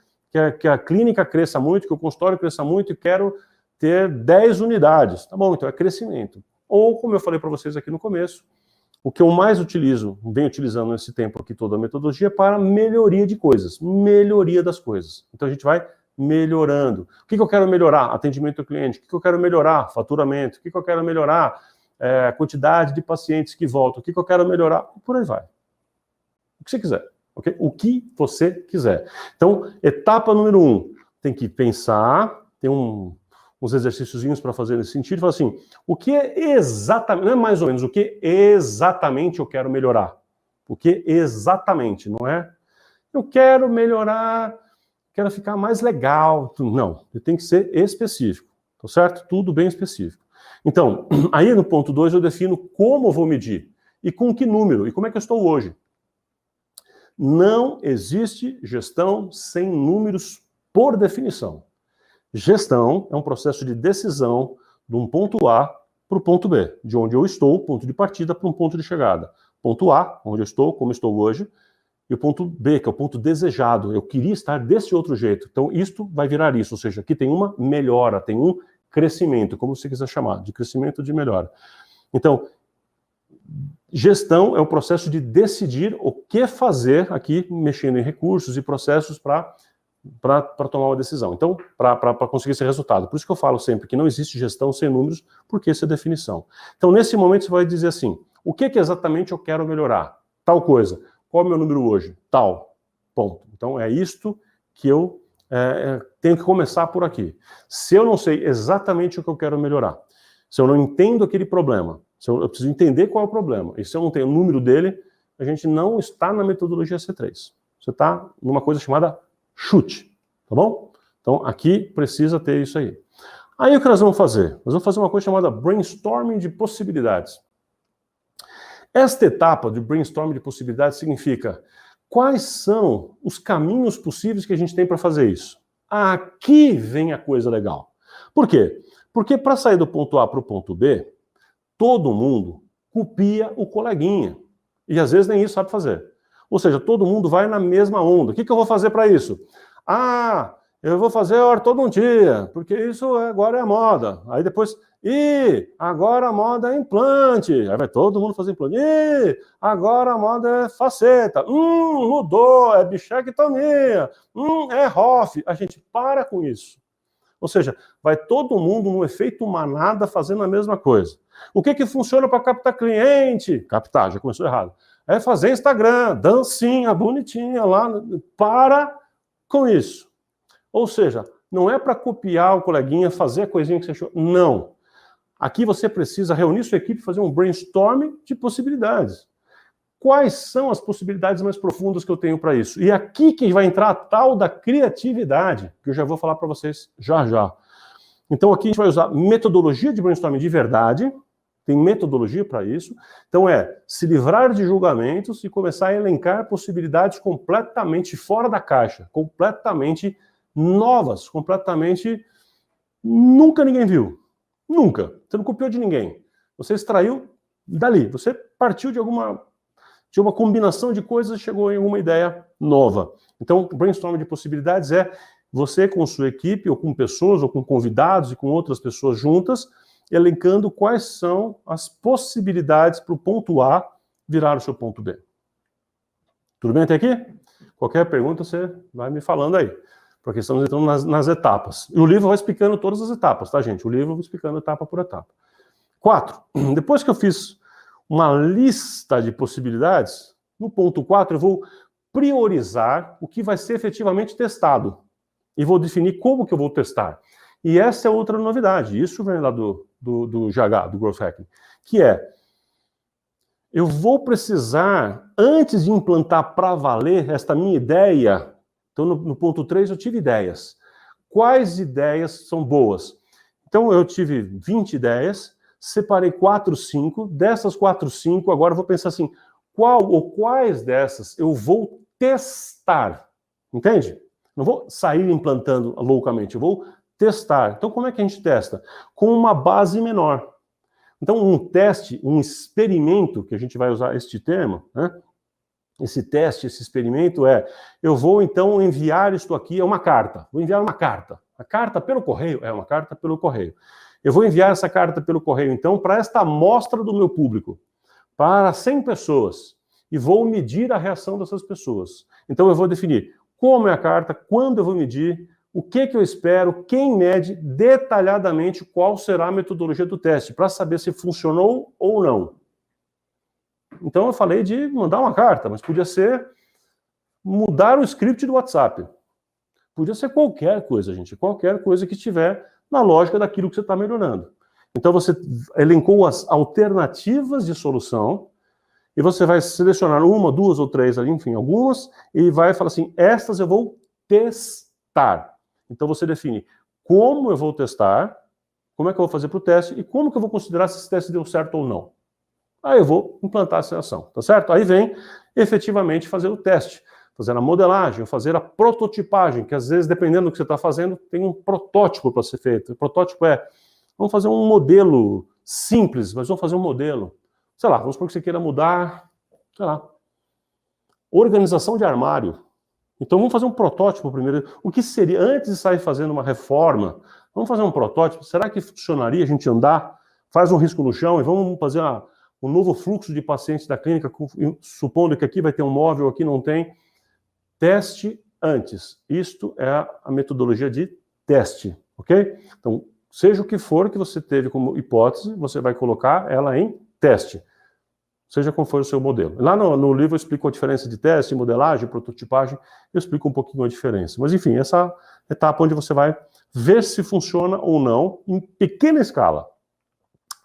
que a clínica cresça muito, que o consultório cresça muito e quero ter 10 unidades. Tá bom, então é crescimento. Ou, como eu falei para vocês aqui no começo, o que eu mais utilizo, venho utilizando nesse tempo aqui toda a metodologia, para melhoria de coisas, melhoria das coisas. Então a gente vai melhorando. O que eu quero melhorar? Atendimento ao cliente. O que eu quero melhorar? Faturamento. O que eu quero melhorar? Quantidade de pacientes que voltam. O que eu quero melhorar? Por aí vai. O que você quiser. Okay? O que você quiser. Então, etapa número 1, tem que pensar, tem uns exercíciozinhos para fazer nesse sentido, fala assim, o que é exatamente, não é mais ou menos, o que exatamente eu quero melhorar? O que exatamente, não é? Eu quero melhorar, quero ficar mais legal. Não, tem que ser específico, tá certo? Tudo bem específico. Então, aí no ponto 2 eu defino como eu vou medir, e com que número, e como é que eu estou hoje. Não existe gestão sem números por definição. Gestão é um processo de decisão de um ponto A para o ponto B, de onde eu estou, ponto de partida, para um ponto de chegada. Ponto A, onde eu estou, como estou hoje, e o ponto B, que é o ponto desejado. Eu queria estar desse outro jeito. Então, isto vai virar isso, ou seja, aqui tem uma melhora, tem um crescimento, como você quiser chamar, de crescimento ou de melhora. Então, gestão é o processo de decidir o que fazer aqui, mexendo em recursos e processos para tomar uma decisão. Então, para conseguir esse resultado. Por isso que eu falo sempre que não existe gestão sem números, porque essa é a definição. Então, nesse momento, você vai dizer assim, o que exatamente eu quero melhorar? Tal coisa. Qual é o meu número hoje? Tal. Ponto. Então, é isto que eu tenho que começar por aqui. Se eu não sei exatamente o que eu quero melhorar, se eu não entendo aquele problema, se eu preciso entender qual é o problema, e se eu não tenho o número dele, a gente não está na metodologia C3. Você está numa coisa chamada chute, tá bom? Então, aqui precisa ter isso aí. Aí o que nós vamos fazer? Nós vamos fazer uma coisa chamada brainstorming de possibilidades. Esta etapa de brainstorming de possibilidades significa Quais são os caminhos possíveis que a gente tem para fazer isso? Aqui vem a coisa legal. Por quê? Porque para sair do ponto A para o ponto B, todo mundo copia o coleguinha. E às vezes nem isso sabe fazer. Ou seja, todo mundo vai na mesma onda. O que eu vou fazer para isso? Ah, eu vou fazer ortodontia, porque isso agora é a moda. Aí depois, agora a moda é implante. Aí vai todo mundo fazer implante. Agora a moda é faceta. Mudou, é bichectomia. É ROF. A gente para com isso. Ou seja, vai todo mundo no efeito manada fazendo a mesma coisa. O que funciona para captar cliente? Captar, já começou errado. É fazer Instagram, dancinha, bonitinha lá. Para com isso. Ou seja, não é para copiar o coleguinha, fazer a coisinha que você achou. Não. Aqui você precisa reunir sua equipe e fazer um brainstorming de possibilidades. Quais são as possibilidades mais profundas que eu tenho para isso? E aqui que vai entrar a tal da criatividade, que eu já vou falar para vocês já já. Então aqui a gente vai usar metodologia de brainstorming de verdade, tem metodologia para isso. Então se livrar de julgamentos e começar a elencar possibilidades completamente fora da caixa, completamente novas, completamente nunca ninguém viu. Nunca. Você não copiou de ninguém. Você extraiu dali. Você partiu de uma combinação de coisas e chegou em uma ideia nova. Então, o brainstorming de possibilidades é você com sua equipe, ou com pessoas, ou com convidados e com outras pessoas juntas, elencando quais são as possibilidades para o ponto A virar o seu ponto B. Tudo bem até aqui? Qualquer pergunta você vai me falando aí. Porque estamos entrando nas etapas. E o livro vai explicando todas as etapas, tá, gente? O livro vai explicando etapa por etapa. 4. Depois que eu fiz uma lista de possibilidades, no ponto 4 eu vou priorizar o que vai ser efetivamente testado. E vou definir como que eu vou testar. E essa é outra novidade. Isso vem lá do GH, do Growth Hacking. Que eu vou precisar, antes de implantar para valer esta minha ideia. Então, no ponto 3, eu tive ideias. Quais ideias são boas? Então, eu tive 20 ideias, separei 4, 5. Dessas 4, 5, agora eu vou pensar assim, qual ou quais dessas eu vou testar? Entende? Não vou sair implantando loucamente, eu vou testar. Então, como é que a gente testa? Com uma base menor. Então, um teste, um experimento, que a gente vai usar este termo, né? Esse teste, esse experimento eu vou então enviar isto aqui, é uma carta. Vou enviar uma carta. A carta pelo correio? É uma carta pelo correio. Eu vou enviar essa carta pelo correio, então, para esta amostra do meu público, para 100 pessoas, e vou medir a reação dessas pessoas. Então, eu vou definir como é a carta, quando eu vou medir, o que eu espero, quem mede, detalhadamente qual será a metodologia do teste, para saber se funcionou ou não. Então eu falei de mandar uma carta, mas podia ser mudar o script do WhatsApp. Podia ser qualquer coisa, gente. Qualquer coisa que estiver na lógica daquilo que você está melhorando. Então você elencou as alternativas de solução e você vai selecionar uma, 2 ou 3 ali, enfim, algumas, e vai falar assim, estas eu vou testar. Então você define como eu vou testar, como é que eu vou fazer para o teste e como que eu vou considerar se esse teste deu certo ou não. Aí eu vou implantar essa ação, tá certo? Aí vem efetivamente fazer o teste, fazer a modelagem, fazer a prototipagem, que às vezes, dependendo do que você está fazendo, tem um protótipo para ser feito. O protótipo vamos fazer um modelo simples, mas vamos fazer um modelo. Sei lá, vamos supor que você queira mudar, sei lá, organização de armário. Então vamos fazer um protótipo primeiro. O que seria, antes de sair fazendo uma reforma, vamos fazer um protótipo, será que funcionaria a gente andar, faz um risco no chão e vamos fazer um novo fluxo de pacientes da clínica, supondo que aqui vai ter um móvel, aqui não tem. Teste antes. Isto é a metodologia de teste, ok? Então, seja o que for que você teve como hipótese, você vai colocar ela em teste. Seja qual for o seu modelo. Lá no livro eu explico a diferença de teste, modelagem, prototipagem, eu explico um pouquinho a diferença. Mas enfim, essa etapa onde você vai ver se funciona ou não em pequena escala.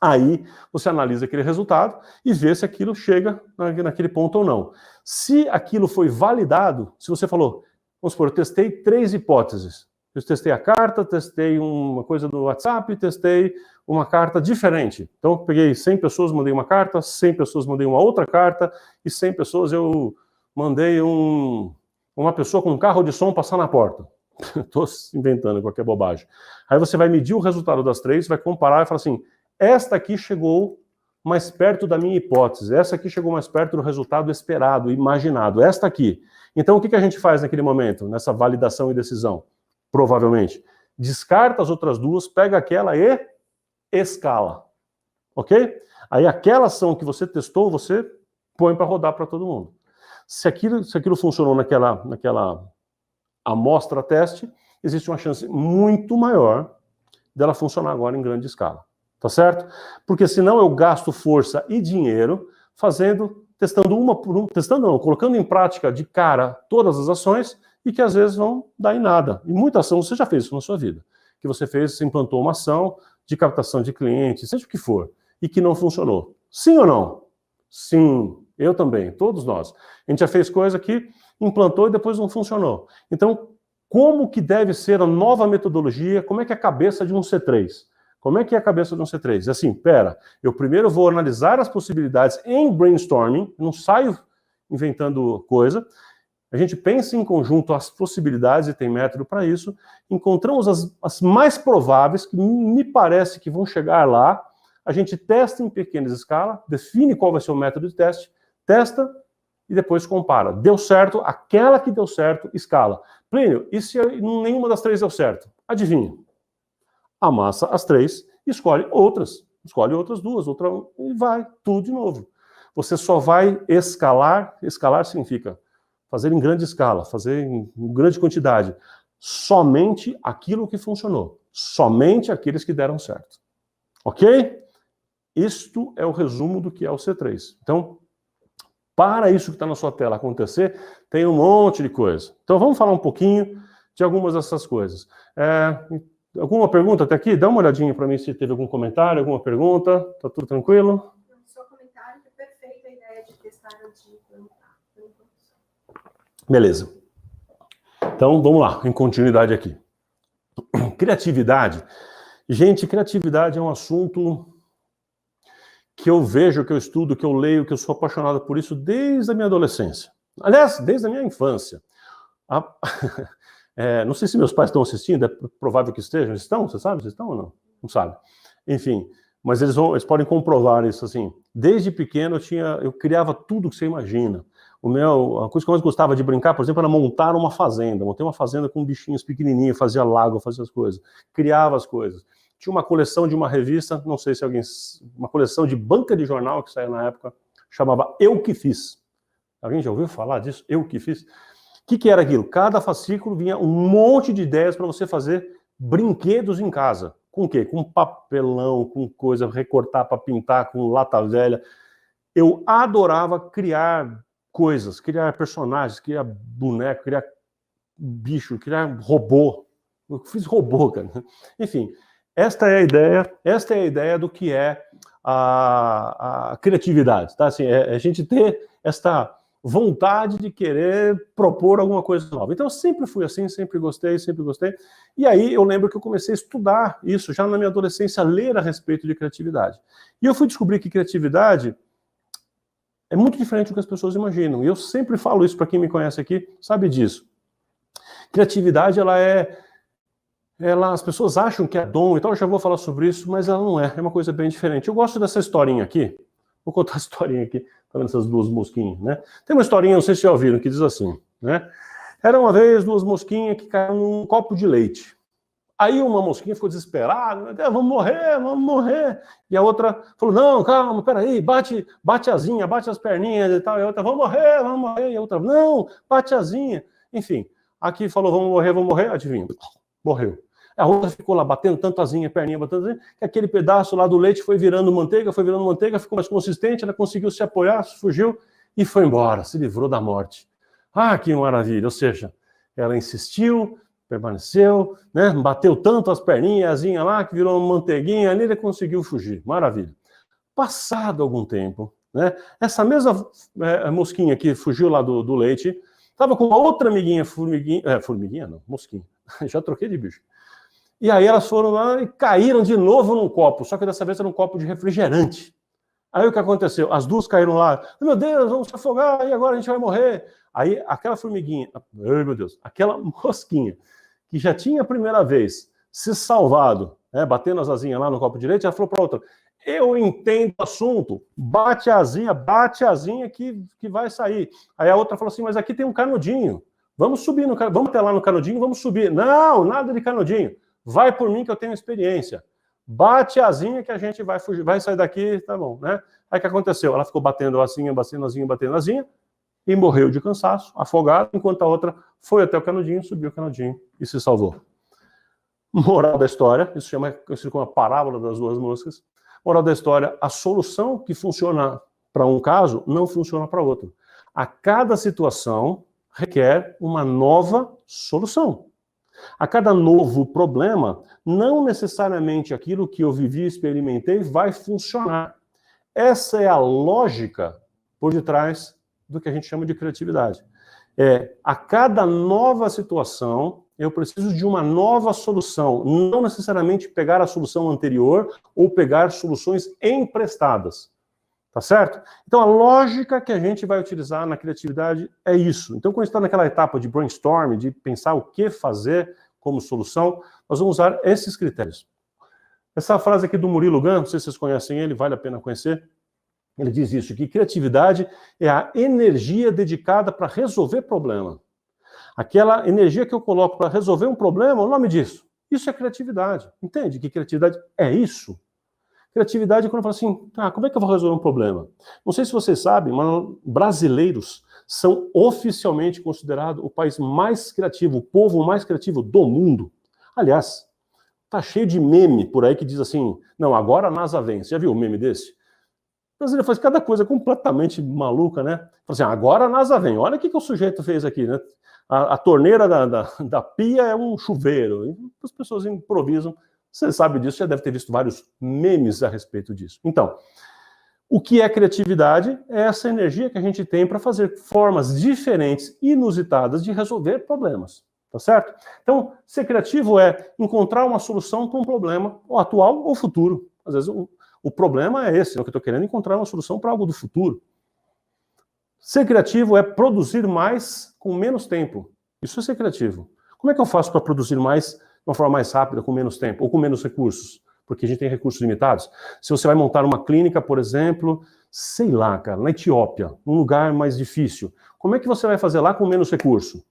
Aí você analisa aquele resultado e vê se aquilo chega naquele ponto ou não. Se aquilo foi validado, se você falou, vamos supor, eu testei 3 hipóteses. Eu testei a carta, testei uma coisa do WhatsApp, testei uma carta diferente. Então eu peguei 100 pessoas, mandei uma carta, 100 pessoas mandei uma outra carta, e 100 pessoas eu mandei uma pessoa com um carro de som passar na porta. Estou inventando qualquer bobagem. Aí você vai medir o resultado das 3, vai comparar e falar assim, esta aqui chegou mais perto da minha hipótese, essa aqui chegou mais perto do resultado esperado, imaginado, esta aqui. Então o que a gente faz naquele momento, nessa validação e decisão? Provavelmente, descarta as outras duas, pega aquela e escala, ok? Aí aquela ação que você testou, você põe para rodar para todo mundo. Se aquilo funcionou naquela amostra teste, existe uma chance muito maior dela funcionar agora em grande escala. Tá certo? Porque senão eu gasto força e dinheiro testando uma por uma, colocando em prática de cara todas as ações e que às vezes vão dar em nada. E muita ação você já fez isso na sua vida. Que você implantou uma ação de captação de clientes, seja o que for, e que não funcionou. Sim ou não? Sim, eu também, todos nós. A gente já fez coisa que implantou e depois não funcionou. Então, como que deve ser a nova metodologia? Como é que é a cabeça de um C3? Como é que é a cabeça de um C3? Assim, eu primeiro vou analisar as possibilidades em brainstorming, não saio inventando coisa, a gente pensa em conjunto as possibilidades e tem método para isso, encontramos as mais prováveis, que me parece que vão chegar lá, a gente testa em pequenas escalas, define qual vai ser o método de teste, testa e depois compara. Deu certo, aquela que deu certo, escala. Plínio, e se nenhuma das 3 deu certo? Adivinha? Amassa as 3, escolhe outras 2, e vai, tudo de novo. Você só vai escalar significa fazer em grande escala, fazer em grande quantidade, somente aquilo que funcionou, somente aqueles que deram certo. Ok? Isto é o resumo do que é o C3. Então, para isso que está na sua tela acontecer, tem um monte de coisa. Então vamos falar um pouquinho de algumas dessas coisas. Alguma pergunta até aqui? Dá uma olhadinha para mim se teve algum comentário, alguma pergunta. Tá tudo tranquilo? Só comentário que é perfeita a ideia de testar antes de implantar. Beleza. Então, vamos lá, em continuidade aqui. Criatividade. Gente, criatividade é um assunto que eu vejo, que eu estudo, que eu leio, que eu sou apaixonado por isso desde a minha adolescência. Aliás, desde a minha infância. Não sei se meus pais estão assistindo, é provável que estejam. Estão? Você sabe? Vocês estão ou não? Não sabe. Enfim, mas eles podem comprovar isso, assim. Desde pequeno eu criava tudo que você imagina. A coisa que eu mais gostava de brincar, por exemplo, era montar uma fazenda. Montei uma fazenda com bichinhos pequenininhos, fazia lago, fazia as coisas. Criava as coisas. Tinha uma coleção de uma revista, não sei se uma coleção de banca de jornal que saía na época, chamava Eu Que Fiz. Alguém já ouviu falar disso? Eu Que Fiz? O que era aquilo? Cada fascículo vinha um monte de ideias para você fazer brinquedos em casa. Com o quê? Com papelão, com coisa, recortar para pintar, com lata velha. Eu adorava criar coisas, criar personagens, criar boneco, criar bicho, criar robô. Eu fiz robô, cara. Enfim, esta é a ideia do que é a criatividade. Tá? Assim, a gente ter esta vontade de querer propor alguma coisa nova. Então eu sempre fui assim, sempre gostei. E aí eu lembro que eu comecei a estudar isso, já na minha adolescência, a ler a respeito de criatividade. E eu fui descobrir que criatividade é muito diferente do que as pessoas imaginam. E eu sempre falo isso para quem me conhece aqui, sabe disso. Criatividade, as pessoas acham que é dom e tal, eu já vou falar sobre isso, mas ela não é uma coisa bem diferente. Eu gosto dessa historinha aqui, vou contar a historinha aqui, tá vendo essas 2 mosquinhas, né? Tem uma historinha, não sei se já ouviram, que diz assim, né? Era uma vez 2 mosquinhas que caíram num copo de leite. Aí uma mosquinha ficou desesperada, vamos morrer. E a outra falou, não, calma, peraí, bate asinha, bate as perninhas e tal. E a outra, vamos morrer. E a outra, não, bate asinha. Enfim, aqui falou, vamos morrer, adivinha, morreu. A outra ficou lá batendo tanto asinha, perninha, que aquele pedaço lá do leite foi virando manteiga, ficou mais consistente, ela conseguiu se apoiar, fugiu e foi embora, se livrou da morte. Ah, que maravilha, ou seja, ela insistiu, permaneceu, né? Bateu tanto as perninhas, a asinha lá, que virou uma manteiguinha, ali ele conseguiu fugir, maravilha. Passado algum tempo, né? Essa mesma mosquinha que fugiu lá do leite, estava com uma outra amiguinha, formiguinha não, mosquinha, já troquei de bicho. E aí elas foram lá e caíram de novo num copo, só que dessa vez era um copo de refrigerante. Aí o que aconteceu? As 2 caíram lá, meu Deus, vamos se afogar, e agora a gente vai morrer. Aí aquela formiguinha, ai meu Deus, aquela mosquinha que já tinha a primeira vez se salvado, né, batendo as asinhas lá no copo direito, já falou para outra, eu entendo o assunto, bate a asinha que vai sair. Aí a outra falou assim, mas aqui tem um canudinho, vamos subir no canudinho, vamos até lá no canudinho, vamos subir. Não, nada de canudinho, vai por mim que eu tenho experiência. Bate a asinha que a gente vai fugir, vai sair daqui, tá bom, né? Aí o que aconteceu? Ela ficou batendo a asinha, e morreu de cansaço, afogada, enquanto a outra foi até o canudinho, subiu o canudinho e se salvou. Moral da história, isso chama como a parábola das duas moscas. Moral da história, a solução que funciona para um caso não funciona para outro. A cada situação requer uma nova solução. A cada novo problema, não necessariamente aquilo que eu vivi e experimentei vai funcionar. Essa é a lógica por detrás do que a gente chama de criatividade. A cada nova situação, eu preciso de uma nova solução, não necessariamente pegar a solução anterior ou pegar soluções emprestadas. Tá certo? Então, a lógica que a gente vai utilizar na criatividade é isso. Então, quando a gente está naquela etapa de brainstorm, de pensar o que fazer como solução, nós vamos usar esses critérios. Essa frase aqui do Murilo Gun, não sei se vocês conhecem ele, vale a pena conhecer. Ele diz isso, que criatividade é a energia dedicada para resolver problema. Aquela energia que eu coloco para resolver um problema, o nome disso. Isso é criatividade. Entende que criatividade é isso? Criatividade é quando eu falo assim, tá, como é que eu vou resolver um problema? Não sei se vocês sabem, mas brasileiros são oficialmente considerados o país mais criativo, o povo mais criativo do mundo. Aliás, tá cheio de meme por aí que diz assim, não, agora a NASA vem. Você já viu um meme desse? O brasileiro faz cada coisa completamente maluca, né? Fala assim, agora a NASA vem. Olha o que o sujeito fez aqui, né? A torneira da pia é um chuveiro. E as pessoas improvisam. Você sabe disso, já deve ter visto vários memes a respeito disso. Então, o que é criatividade? É essa energia que a gente tem para fazer formas diferentes, inusitadas de resolver problemas. Tá certo? Então, ser criativo é encontrar uma solução para um problema, ou atual ou futuro. Às vezes, o problema é esse, é o que eu estou querendo encontrar uma solução para algo do futuro. Ser criativo é produzir mais com menos tempo. Isso é ser criativo. Como é que eu faço para produzir mais de uma forma mais rápida, com menos tempo, ou com menos recursos? Porque a gente tem recursos limitados. Se você vai montar uma clínica, por exemplo, sei lá, cara, na Etiópia, um lugar mais difícil, como é que você vai fazer lá com menos recurso?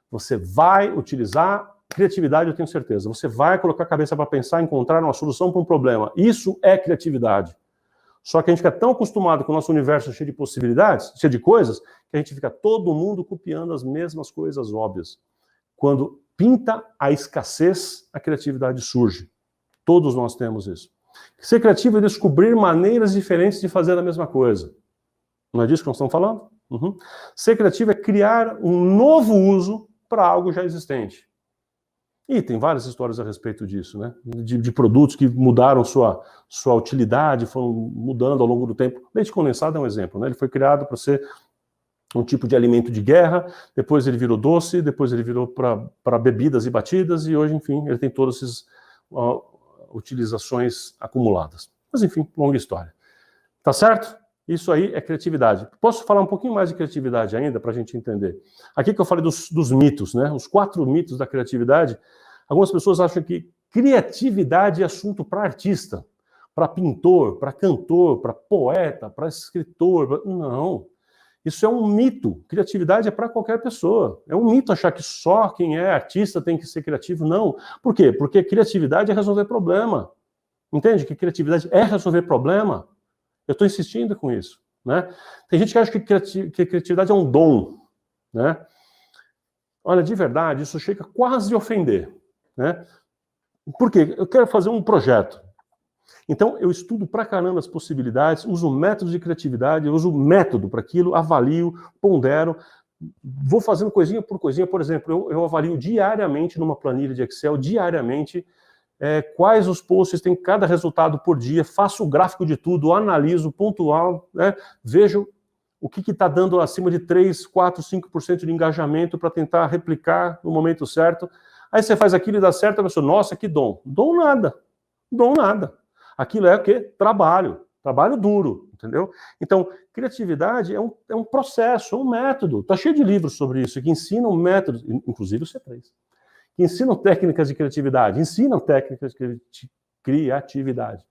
Você vai utilizar criatividade, eu tenho certeza. Você vai colocar a cabeça para pensar, encontrar uma solução para um problema. Isso é criatividade. Só que a gente fica tão acostumado com o nosso universo cheio de possibilidades, cheio de coisas, que a gente fica todo mundo copiando as mesmas coisas óbvias. Quando pinta a escassez, a criatividade surge. Todos nós temos isso. Ser criativo é descobrir maneiras diferentes de fazer a mesma coisa. Não é disso que nós estamos falando? Uhum. Ser criativo é criar um novo uso para algo já existente. E tem várias histórias a respeito disso, né? De produtos que mudaram sua utilidade, foram mudando ao longo do tempo. Leite condensado é um exemplo, né? Ele foi criado para ser um tipo de alimento de guerra, depois ele virou doce, depois ele virou para bebidas e batidas, e hoje, enfim, ele tem todas essas utilizações acumuladas. Mas, enfim, longa história. Tá certo? Isso aí é criatividade. Posso falar um pouquinho mais de criatividade ainda, para a gente entender? Aqui que eu falei dos mitos, né? Os 4 mitos da criatividade. Algumas pessoas acham que criatividade é assunto para artista, para pintor, para cantor, para poeta, para escritor. Não. Isso é um mito. Criatividade é para qualquer pessoa. É um mito achar que só quem é artista tem que ser criativo. Não. Por quê? Porque criatividade é resolver problema. Entende? Que criatividade é resolver problema. Eu estou insistindo com isso, né? Tem gente que acha que criatividade é um dom, né? Olha, de verdade, isso chega quase a ofender, né? Por quê? Eu quero fazer um projeto. Então, eu estudo pra caramba as possibilidades, uso métodos de criatividade, eu uso método para aquilo, avalio, pondero, vou fazendo coisinha por coisinha. Por exemplo, eu avalio diariamente numa planilha de Excel, diariamente, quais os posts tem cada resultado por dia, faço o gráfico de tudo, analiso, pontual, né, vejo o que está dando acima de 3, 4, 5% de engajamento para tentar replicar no momento certo. Aí você faz aquilo e dá certo, a pessoa, nossa, que dom. Dom nada. Dom nada. Aquilo é o quê? Trabalho. Trabalho duro. entendeu? Então, criatividade é um processo, é um método. Está cheio de livros sobre isso, que ensinam métodos, inclusive o C3, que ensinam técnicas de criatividade, ensinam técnicas de criatividade.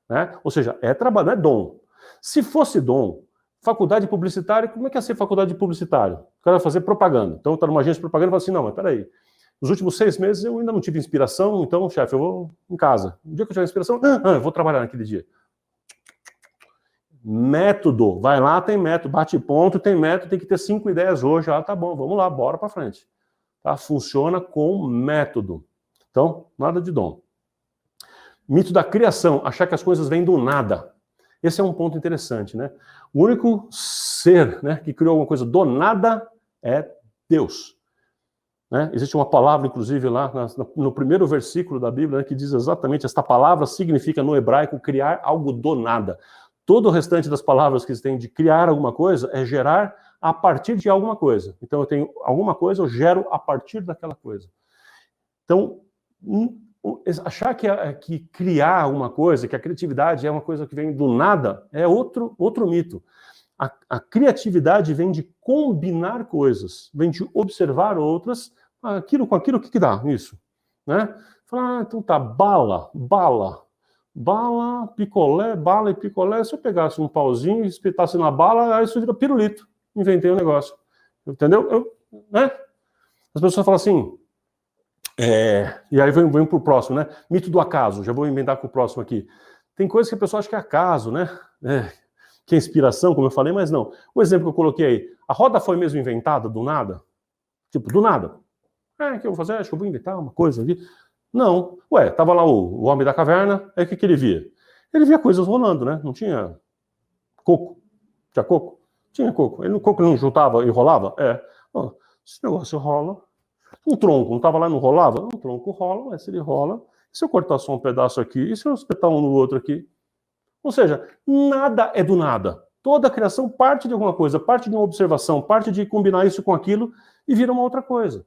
Né? Ou seja, é trabalho, não é dom. Se fosse dom, faculdade publicitária, como é que é ser faculdade de publicitário? O cara vai fazer propaganda. Então, está numa agência de propaganda e fala assim, não, mas peraí, nos últimos 6 meses eu ainda não tive inspiração, então, chefe, eu vou em casa. O dia que eu tiver inspiração, eu vou trabalhar naquele dia. Método. Vai lá, tem método. Bate ponto, tem método, tem que ter 5 ideias hoje. Ah, tá bom, vamos lá, bora para frente. Tá? Funciona com método. Então, nada de dom. Mito da criação. Achar que as coisas vêm do nada. Esse é um ponto interessante, né? O único ser, né, que criou alguma coisa do nada é Deus. Né? Existe uma palavra, inclusive, lá no primeiro versículo da Bíblia, né, que diz exatamente, esta palavra significa no hebraico criar algo do nada. Todo o restante das palavras que tem de criar alguma coisa é gerar a partir de alguma coisa. Então eu tenho alguma coisa, eu gero a partir daquela coisa. Então, achar que criar alguma coisa, que a criatividade é uma coisa que vem do nada, é outro mito. A criatividade vem de combinar coisas, vem de observar outras, aquilo com aquilo, o que dá isso? Né? Falar, então tá, bala, picolé, bala e picolé, se eu pegasse um pauzinho e espetasse na bala, aí isso vira pirulito. Inventei um negócio. Entendeu? Né? As pessoas falam assim, e aí vem pro próximo, né? Mito do acaso, já vou inventar com o próximo aqui. Tem coisas que a pessoa acha que é acaso, né? Que é inspiração, como eu falei, mas não. O exemplo que eu coloquei aí, a roda foi mesmo inventada do nada? Tipo, do nada. O que eu vou fazer? Acho que eu vou inventar uma coisa aqui. Não. Tava lá o homem da caverna, aí o que ele via? Ele via coisas rolando, né? Não tinha coco. Tinha coco? Tinha coco. O coco não juntava e rolava? Esse negócio rola. Um tronco, não tava lá, não rolava? Um tronco rola, se ele rola. Se eu cortar só um pedaço aqui, e se eu espetar um no outro aqui? Ou seja, nada é do nada. Toda a criação parte de alguma coisa, parte de uma observação, parte de combinar isso com aquilo e vira uma outra coisa.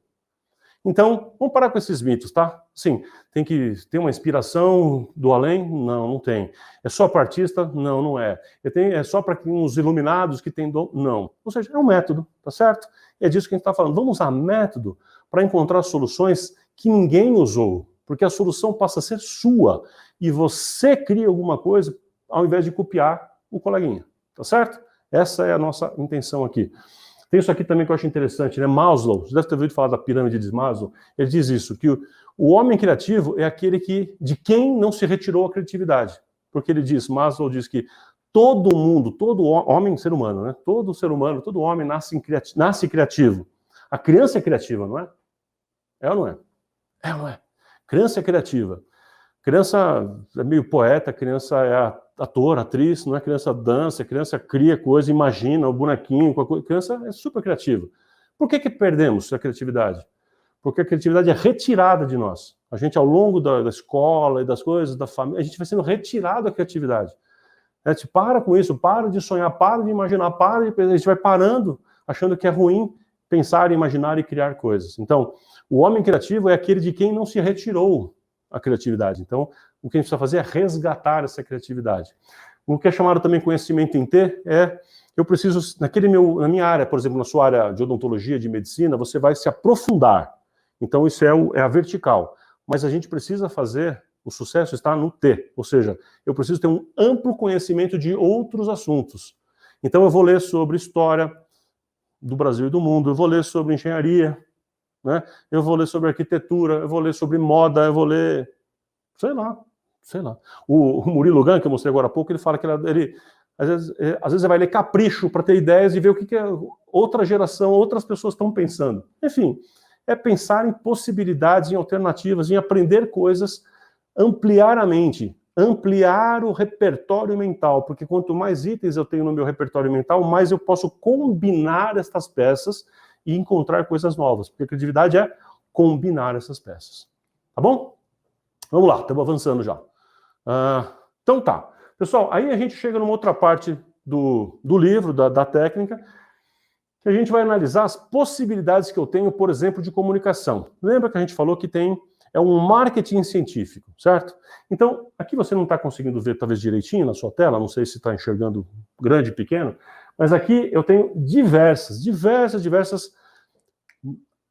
Então, vamos parar com esses mitos, tá? Sim, tem que ter uma inspiração do além? Não, não tem. É só para artista? Não, não é. É só para uns iluminados que têm dom? Não. Ou seja, é um método, tá certo? E é disso que a gente está falando. Vamos usar método para encontrar soluções que ninguém usou, porque a solução passa a ser sua e você cria alguma coisa ao invés de copiar o coleguinha, tá certo? Essa é a nossa intenção aqui. Tem isso aqui também que eu acho interessante, né? Maslow, você deve ter ouvido falar da pirâmide de Maslow, ele diz isso, que o homem criativo é aquele de quem não se retirou a criatividade. Porque ele diz, Maslow diz que todo mundo, todo homem, ser humano, né? Todo ser humano, todo homem nasce criativo. A criança é criativa, não é? É ou não é? É ou não é? Criança é criativa. Criança é meio poeta, criança é ator, atriz, não é? Criança dança, criança cria coisa, imagina o bonequinho, criança é super criativa. Por que perdemos a criatividade? Porque a criatividade é retirada de nós. A gente, ao longo da escola e das coisas, da família, a gente vai sendo retirado da criatividade. A gente para com isso, para de sonhar, para de imaginar, a gente vai parando, achando que é ruim pensar, imaginar e criar coisas. Então, o homem criativo é aquele de quem não se retirou a criatividade. Então, o que a gente precisa fazer é resgatar essa criatividade. O que é chamado também conhecimento em T eu preciso, na minha área, por exemplo, na sua área de odontologia, de medicina, você vai se aprofundar. Então, isso é a vertical. Mas a gente precisa fazer, o sucesso está no T, ou seja, eu preciso ter um amplo conhecimento de outros assuntos. Então, eu vou ler sobre história do Brasil e do mundo, eu vou ler sobre engenharia, né? Eu vou ler sobre arquitetura, eu vou ler sobre moda, eu vou ler, sei lá. O Murilo Gun, que eu mostrei agora há pouco, ele fala que ele às vezes ele vai ler Capricho para ter ideias e ver o que outra geração, outras pessoas estão pensando. Enfim, é pensar em possibilidades, em alternativas, em aprender coisas, ampliar a mente, ampliar o repertório mental, porque quanto mais itens eu tenho no meu repertório mental, mais eu posso combinar estas peças e encontrar coisas novas, porque a criatividade é combinar essas peças. Tá bom? Vamos lá, estamos avançando já. Então tá. Pessoal, aí a gente chega numa outra parte do livro, da técnica, que a gente vai analisar as possibilidades que eu tenho, por exemplo, de comunicação. Lembra que a gente falou que tem É um marketing científico, certo? Então, aqui você não está conseguindo ver talvez direitinho na sua tela, não sei se está enxergando grande e pequeno, mas aqui eu tenho diversas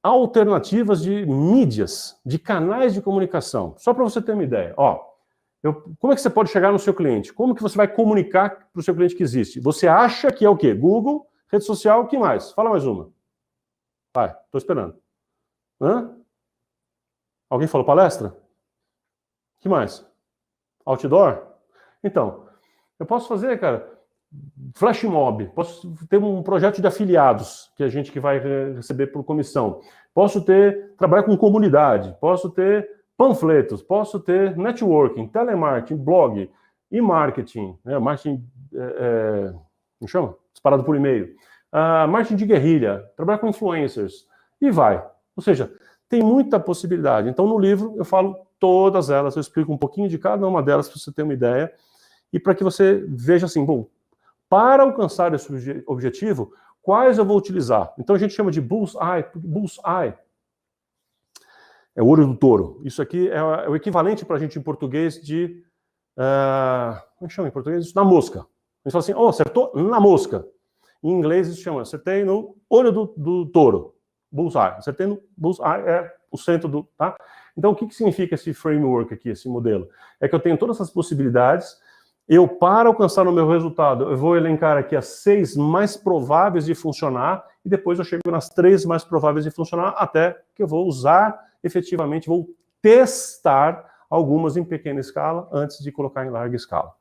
alternativas de mídias, de canais de comunicação. Só para você ter uma ideia. Ó, como é que você pode chegar no seu cliente? Como que você vai comunicar para o seu cliente que existe? Você acha que é o quê? Google, rede social, o que mais? Fala mais uma. Vai, estou esperando. Hã? Alguém falou palestra? O que mais? Outdoor? Então, eu posso fazer, cara, flash mob, posso ter um projeto de afiliados, que a gente que vai receber por comissão. Posso trabalhar com comunidade, posso ter panfletos, posso ter networking, telemarketing, blog, e-marketing, né? Marketing, como chama? Disparado por e-mail. Marketing de guerrilha, trabalhar com influencers, e vai. Ou seja, tem muita possibilidade. Então, no livro, eu falo todas elas, eu explico um pouquinho de cada uma delas para você ter uma ideia, e para que você veja assim, bom, para alcançar esse objetivo, quais eu vou utilizar? Então, a gente chama de bullseye. Bullseye é o olho do touro. Isso aqui é o equivalente para a gente em português de... como chama em português? Na mosca. A gente fala assim, acertou na mosca. Em inglês, isso chama, acertei no olho do touro. Bullseye. Acertei no bullseye, é o centro do... Tá? Então, o que significa esse framework aqui, esse modelo? É que eu tenho todas essas possibilidades, para alcançar o meu resultado, eu vou elencar aqui as 6 mais prováveis de funcionar, e depois eu chego nas 3 mais prováveis de funcionar, até que eu vou usar, efetivamente, vou testar algumas em pequena escala, antes de colocar em larga escala.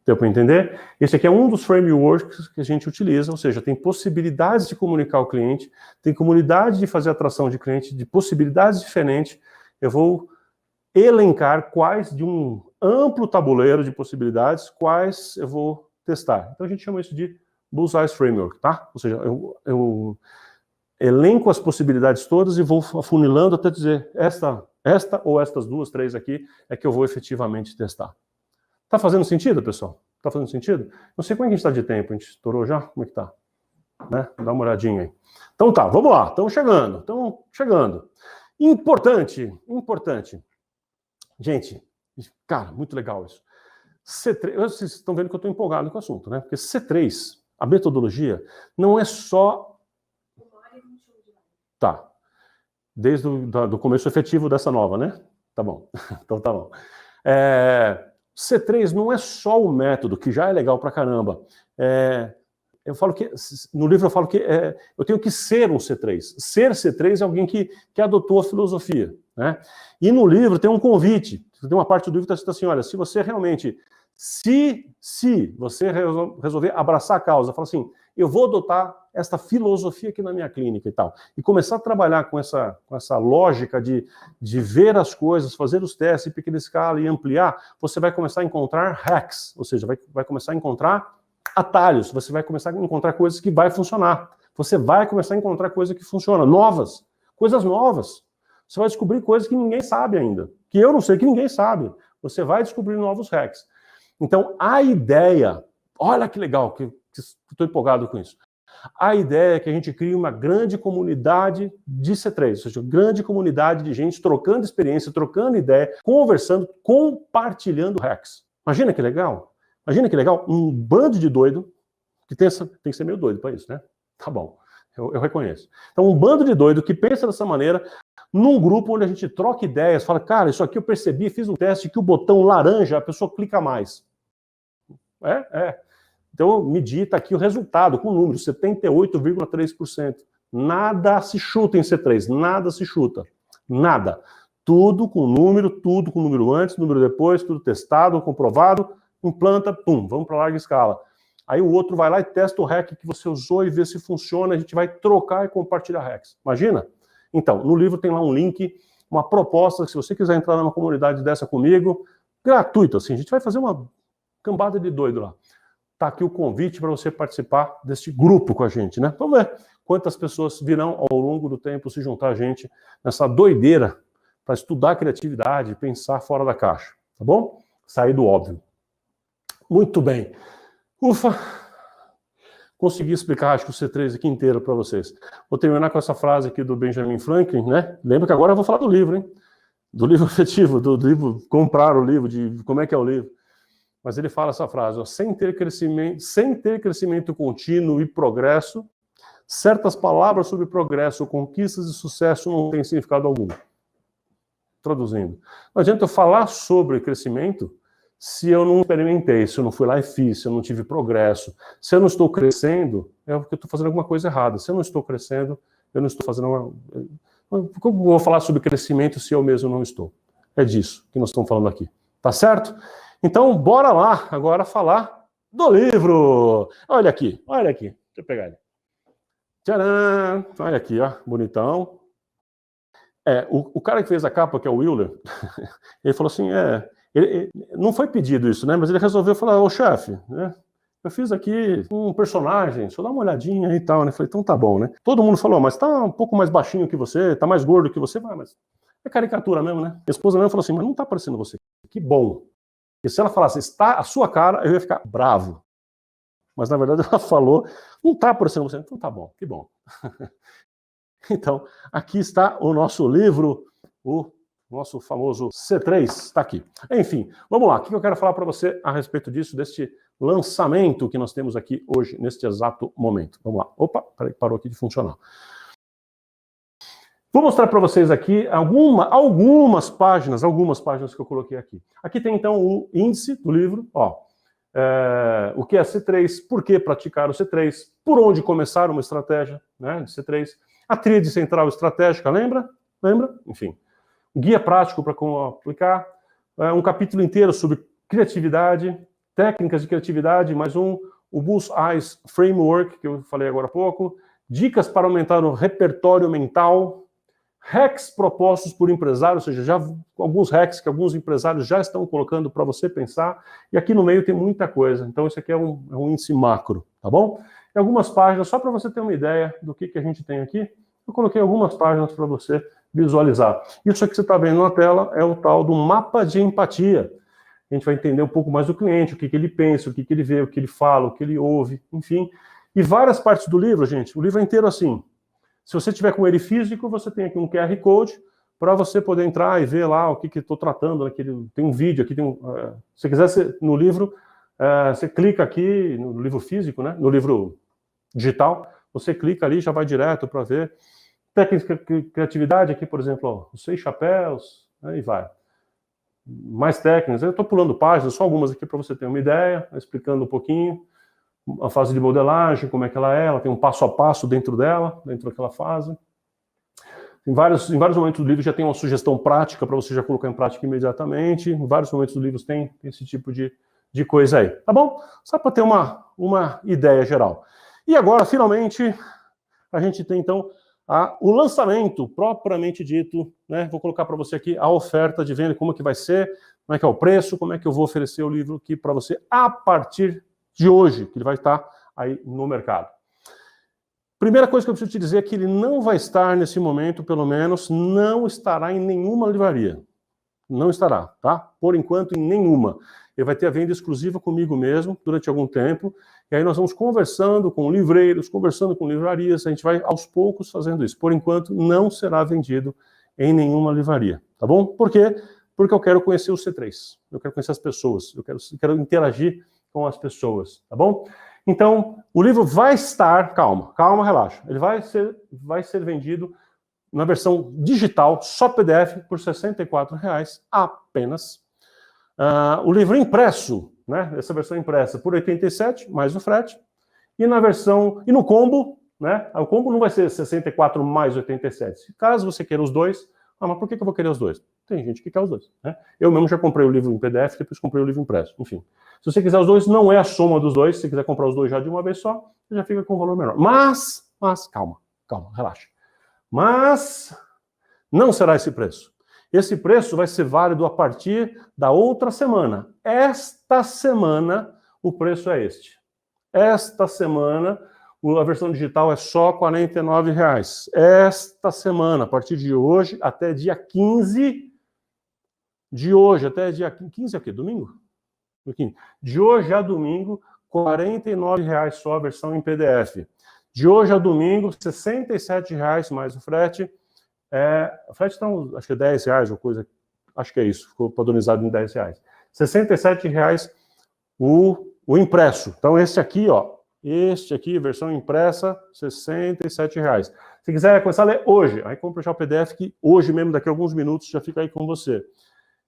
Deu para entender? Esse aqui é um dos frameworks que a gente utiliza, ou seja, tem possibilidades de comunicar ao cliente, tem comunidade de fazer atração de cliente, de possibilidades diferentes. Eu vou elencar quais de um amplo tabuleiro de possibilidades, quais eu vou testar. Então a gente chama isso de Bullseye Framework, tá? Ou seja, eu elenco as possibilidades todas e vou afunilando até dizer esta ou estas 2, 3 aqui é que eu vou efetivamente testar. Tá fazendo sentido, pessoal? Tá fazendo sentido? Não sei como é que a gente está de tempo, a gente estourou já? Como é que tá? Né? Dá uma olhadinha aí. Então tá, vamos lá, estamos chegando. Importante. Gente, cara, muito legal isso. C3, vocês estão vendo que eu estou empolgado com o assunto, né? Porque C3, a metodologia, não é só... Tá. Desde do começo efetivo dessa nova, né? Tá bom. Então tá bom. C3 não é só o método, que já é legal pra caramba. Eu falo que, no livro eu falo que eu tenho que ser um C3. Ser C3 é alguém que adotou a filosofia, né? E no livro tem um convite, tem uma parte do livro que está assim, olha, se você realmente, se você resolver abraçar a causa, fala assim, eu vou adotar esta filosofia aqui na minha clínica e tal, e começar a trabalhar com essa lógica de ver as coisas, fazer os testes em pequena escala e ampliar, você vai começar a encontrar hacks, ou seja, vai começar a encontrar atalhos, você vai começar a encontrar coisas que vai funcionar, você vai começar a encontrar coisas que funcionam, coisas novas. Você vai descobrir coisas que ninguém sabe ainda, que eu não sei, que ninguém sabe. Você vai descobrir novos hacks. Então, a ideia, olha que legal, que estou empolgado com isso. A ideia é que a gente crie uma grande comunidade de C3, ou seja, uma grande comunidade de gente trocando experiência, trocando ideia, conversando, compartilhando hacks. Imagina que legal? Imagina que legal, um bando de doido, que tem que ser meio doido para isso, né? Tá bom, eu reconheço. Então, um bando de doido que pensa dessa maneira, num grupo onde a gente troca ideias, fala, cara, isso aqui eu percebi, fiz um teste que o botão laranja, a pessoa clica mais. Então, medi, tá aqui o resultado, com o número, 78,3%. Nada se chuta em C3, nada se chuta. Nada. Tudo com número antes, número depois, tudo testado, comprovado, implanta, pum, vamos para larga escala. Aí o outro vai lá e testa o hack que você usou e vê se funciona, a gente vai trocar e compartilhar hacks. Imagina? Então, no livro tem lá um link, uma proposta, se você quiser entrar numa comunidade dessa comigo, gratuito, assim, a gente vai fazer uma cambada de doido lá. Tá aqui o convite para você participar deste grupo com a gente, né? Vamos ver quantas pessoas virão ao longo do tempo se juntar a gente nessa doideira para estudar criatividade, pensar fora da caixa, tá bom? Sair do óbvio. Muito bem. Ufa! Consegui explicar, acho que o C3 aqui inteiro para vocês. Vou terminar com essa frase aqui do Benjamin Franklin, né? Lembra que agora eu vou falar do livro, hein? do livro afetivo, do livro comprar o livro, de como é que é o livro. Mas ele fala essa frase, ó, sem ter crescimento contínuo e progresso, certas palavras sobre progresso, conquistas e sucesso não têm significado algum. Traduzindo, não adianta eu falar sobre crescimento se eu não experimentei, se eu não fui lá e fiz, se eu não tive progresso. Se eu não estou crescendo, é porque eu estou fazendo alguma coisa errada. Se eu não estou crescendo, eu não estou fazendo uma... Como eu vou falar sobre crescimento se eu mesmo não estou? É disso que nós estamos falando aqui. Tá certo? Então, bora lá agora falar do livro. Olha aqui. Deixa eu pegar ele. Tcharam! Olha aqui, ó, bonitão. O cara que fez a capa, que é o Willer, ele falou assim, não foi pedido isso, né? Mas ele resolveu falar, ô chefe, né? Eu fiz aqui um personagem, deixa eu dar uma olhadinha e tal, né? Falei, então tá bom, né? Todo mundo falou, mas tá um pouco mais baixinho que você, tá mais gordo que você, mas é caricatura mesmo, né? Minha esposa mesmo falou assim, mas não tá parecendo você. Que bom. E se ela falasse, está a sua cara, eu ia ficar bravo. Mas na verdade ela falou, não tá parecendo você. Então tá bom, que bom. Então, aqui está o nosso livro, o nosso famoso C3, está aqui. Enfim, vamos lá, o que eu quero falar para você a respeito disso, deste lançamento que nós temos aqui hoje, neste exato momento. Vamos lá. Opa, peraí, parou aqui de funcionar. Vou mostrar para vocês aqui algumas páginas que eu coloquei aqui. Aqui tem então o índice do livro, ó. O que é C3, por que praticar o C3, por onde começar uma estratégia, né, de C3, a tríade central estratégica, lembra? Enfim, guia prático para como aplicar, um capítulo inteiro sobre criatividade, técnicas de criatividade, mais o Bullseye's Framework, que eu falei agora há pouco, dicas para aumentar o repertório mental, hacks propostos por empresários, ou seja, já alguns hacks que alguns empresários já estão colocando para você pensar, e aqui no meio tem muita coisa, então isso aqui é um índice macro, tá bom? Em algumas páginas, só para você ter uma ideia do que a gente tem aqui, eu coloquei algumas páginas para você visualizar. Isso aqui que você está vendo na tela é o tal do mapa de empatia. A gente vai entender um pouco mais do cliente, o que ele pensa, o que ele vê, o que ele fala, o que ele ouve, enfim. E várias partes do livro, gente, o livro é inteiro assim. Se você tiver com ele físico, você tem aqui um QR Code para você poder entrar e ver lá o que estou tratando. Tem um vídeo aqui, se quiser, no livro, você clica aqui, no livro físico, né? No livro digital, você clica ali e já vai direto para ver. Técnica de criatividade aqui, por exemplo, ó, os 6 chapéus, aí vai. Mais técnicas, eu estou pulando páginas, só algumas aqui para você ter uma ideia, explicando um pouquinho. A fase de modelagem, como é que ela tem um passo a passo dentro daquela fase. Em vários momentos do livro já tem uma sugestão prática para você já colocar em prática imediatamente. Em vários momentos do livro tem esse tipo de coisa aí, tá bom? Só para ter uma ideia geral. E agora, finalmente, a gente tem então o lançamento propriamente dito, né? Vou colocar para você aqui a oferta de venda, como é que vai ser, como é que é o preço, como é que eu vou oferecer o livro aqui para você a partir de hoje, que ele vai estar aí no mercado. Primeira coisa que eu preciso te dizer é que ele não vai estar nesse momento, pelo menos, não estará em nenhuma livraria. Não estará, tá? Por enquanto, em nenhuma. Ele vai ter a venda exclusiva comigo mesmo, durante algum tempo, e aí nós vamos conversando com livreiros, conversando com livrarias, a gente vai aos poucos fazendo isso. Por enquanto, não será vendido em nenhuma livraria, tá bom? Por quê? Porque eu quero conhecer o C3, eu quero conhecer as pessoas, eu quero interagir com as pessoas, tá bom? Então, o livro vai estar, calma, relaxa, ele vai ser vendido na versão digital, só PDF, por R$ 64,00 apenas. O livro impresso, né, essa versão impressa, por R$ 87,00, mais o frete. E no combo, né, o combo não vai ser 64 mais 87. Caso você queira os dois, mas por que eu vou querer os dois? Tem gente que quer os dois, né? Eu mesmo já comprei o livro em PDF, depois comprei o livro impresso, enfim. Se você quiser os dois, não é a soma dos dois. Se você quiser comprar os dois já de uma vez só, você já fica com um valor menor. Mas, calma, relaxa. Mas não será esse preço. Esse preço vai ser válido a partir da outra semana. Esta semana, o preço é este. Esta semana, a versão digital é só R$ 49,00. Esta semana, a partir de hoje, até dia 15 de hoje, até dia 15 é o quê? Domingo? De hoje a domingo, R$ 49,00 só a versão em PDF. De hoje a domingo, R$ 67,00 mais o frete. O frete está, acho que é R$ 10,00 ou coisa acho que é isso, ficou padronizado em R$10. R$ 67,00 o impresso. Então esse aqui, ó, este aqui, versão impressa, R$ 67,00. Se quiser começar a ler hoje, aí compra já o PDF que hoje mesmo, daqui a alguns minutos, já fica aí com você.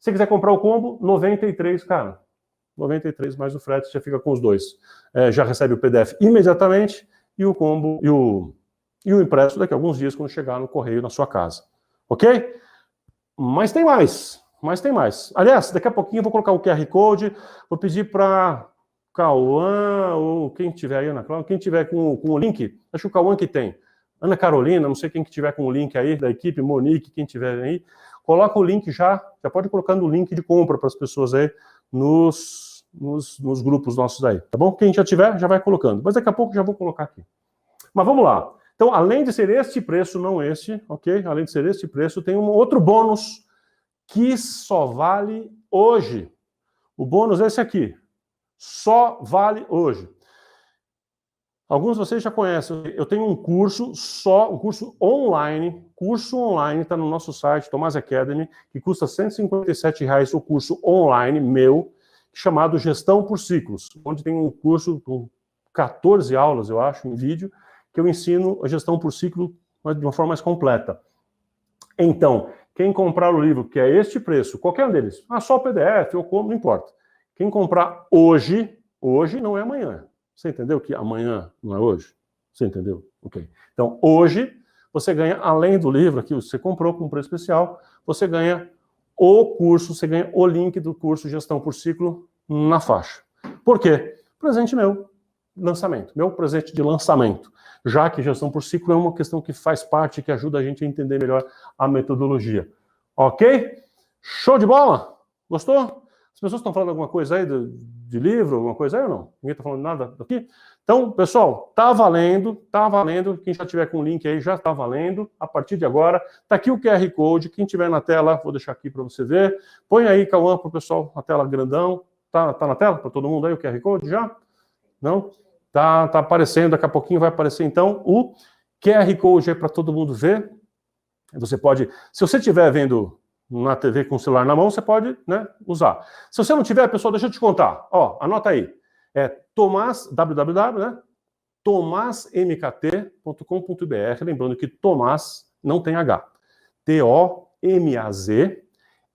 Se quiser comprar o combo, R$ 93, cara. 93 mais o frete, já fica com os dois. Já recebe o PDF imediatamente e o combo e o impresso daqui a alguns dias quando chegar no correio na sua casa. Ok? Mas tem mais. Aliás, daqui a pouquinho eu vou colocar o QR Code, vou pedir para Cauã, ou quem tiver aí, Ana Cláudia, quem tiver com o link, acho que o Cauã que tem. Ana Carolina, não sei quem que tiver com o link aí da equipe, Monique, quem tiver aí, coloca o link já pode ir colocando o link de compra para as pessoas aí nos grupos nossos aí, tá bom? Quem já tiver, já vai colocando. Mas daqui a pouco já vou colocar aqui. Mas vamos lá. Então, além de ser este preço, não este, ok? Além de ser este preço, tem um outro bônus que só vale hoje. O bônus é esse aqui. Só vale hoje. Alguns de vocês já conhecem. Eu tenho um curso um curso online, está no nosso site, Tomás Academy, que custa R$ 157,00 o curso online meu, chamado Gestão por Ciclos, onde tem um curso com 14 aulas, eu acho, em vídeo, que eu ensino a gestão por ciclo de uma forma mais completa. Então, quem comprar o livro, que é este preço, qualquer um deles, só o PDF, ou como, não importa. Quem comprar hoje não é amanhã. Você entendeu que amanhã não é hoje? Você entendeu? Ok. Então, hoje, você ganha, além do livro aqui, você comprou com um preço especial, você ganha o curso, você ganha o link do curso Gestão por Ciclo na faixa. Por quê? Presente meu presente de lançamento. Já que gestão por ciclo é uma questão que faz parte, que ajuda a gente a entender melhor a metodologia. Ok? Show de bola? Gostou? As pessoas estão falando alguma coisa aí de livro, alguma coisa aí ou não? Ninguém está falando nada daqui? Então, pessoal, tá valendo. Quem já tiver com o link aí já está valendo. A partir de agora, tá aqui o QR Code. Quem tiver na tela, vou deixar aqui para você ver. Põe aí, Cauã, para o pessoal, na tela grandão. Tá na tela para todo mundo aí o QR Code já? Não? Tá aparecendo, daqui a pouquinho vai aparecer então o QR Code aí para todo mundo ver. Você pode, se você estiver vendo na TV com o celular na mão, você pode, né, usar. Se você não tiver, pessoal, deixa eu te contar. Ó, anota aí. www, né? tomasmkt.com.br. Lembrando que Tomás não tem H. T-O-M-A-Z,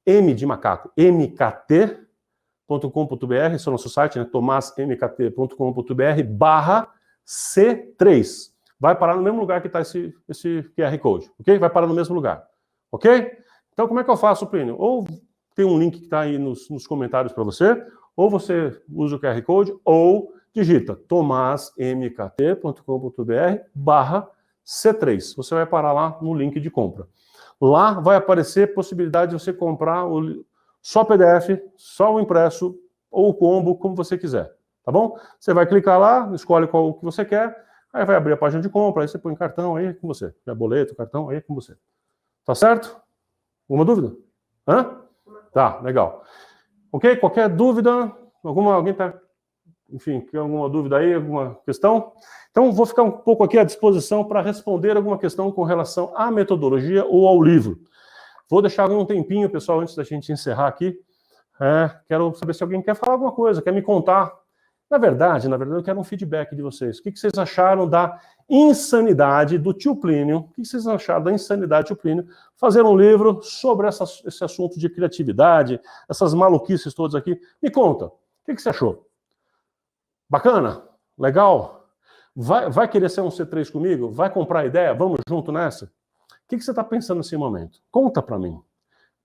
M de macaco, MKT.com.br, esse é o nosso site, né? tomasmkt.com.br/C3. Vai parar no mesmo lugar que está esse QR Code, ok? Vai parar no mesmo lugar, ok? Então, como é que eu faço, Plínio? Ou tem um link que está aí nos comentários para você, ou você usa o QR Code, ou digita tomasmkt.com.br/C3. Você vai parar lá no link de compra. Lá vai aparecer a possibilidade de você comprar só PDF, só o impresso ou o combo, como você quiser, tá bom? Você vai clicar lá, escolhe qual que você quer, aí vai abrir a página de compra, aí você põe cartão, aí é com você. Boleto, cartão, aí é com você. Tá certo? Alguma dúvida? Hã? Tá, legal. Ok? Qualquer dúvida? Alguém tá... Enfim, tem alguma dúvida aí, alguma questão? Então, vou ficar um pouco aqui à disposição para responder alguma questão com relação à metodologia ou ao livro. Vou deixar um tempinho, pessoal, antes da gente encerrar aqui. Quero saber se alguém quer falar alguma coisa, quer me contar. Na verdade, eu quero um feedback de vocês. O que vocês acharam da insanidade do tio Plínio? O que vocês acharam da insanidade do tio Plínio fazer um livro sobre esse assunto de criatividade, essas maluquices todas aqui? Me conta, o que você achou? Bacana? Legal? Vai querer ser um C3 comigo? Vai comprar ideia? Vamos junto nessa? O que você está pensando nesse momento? Conta para mim.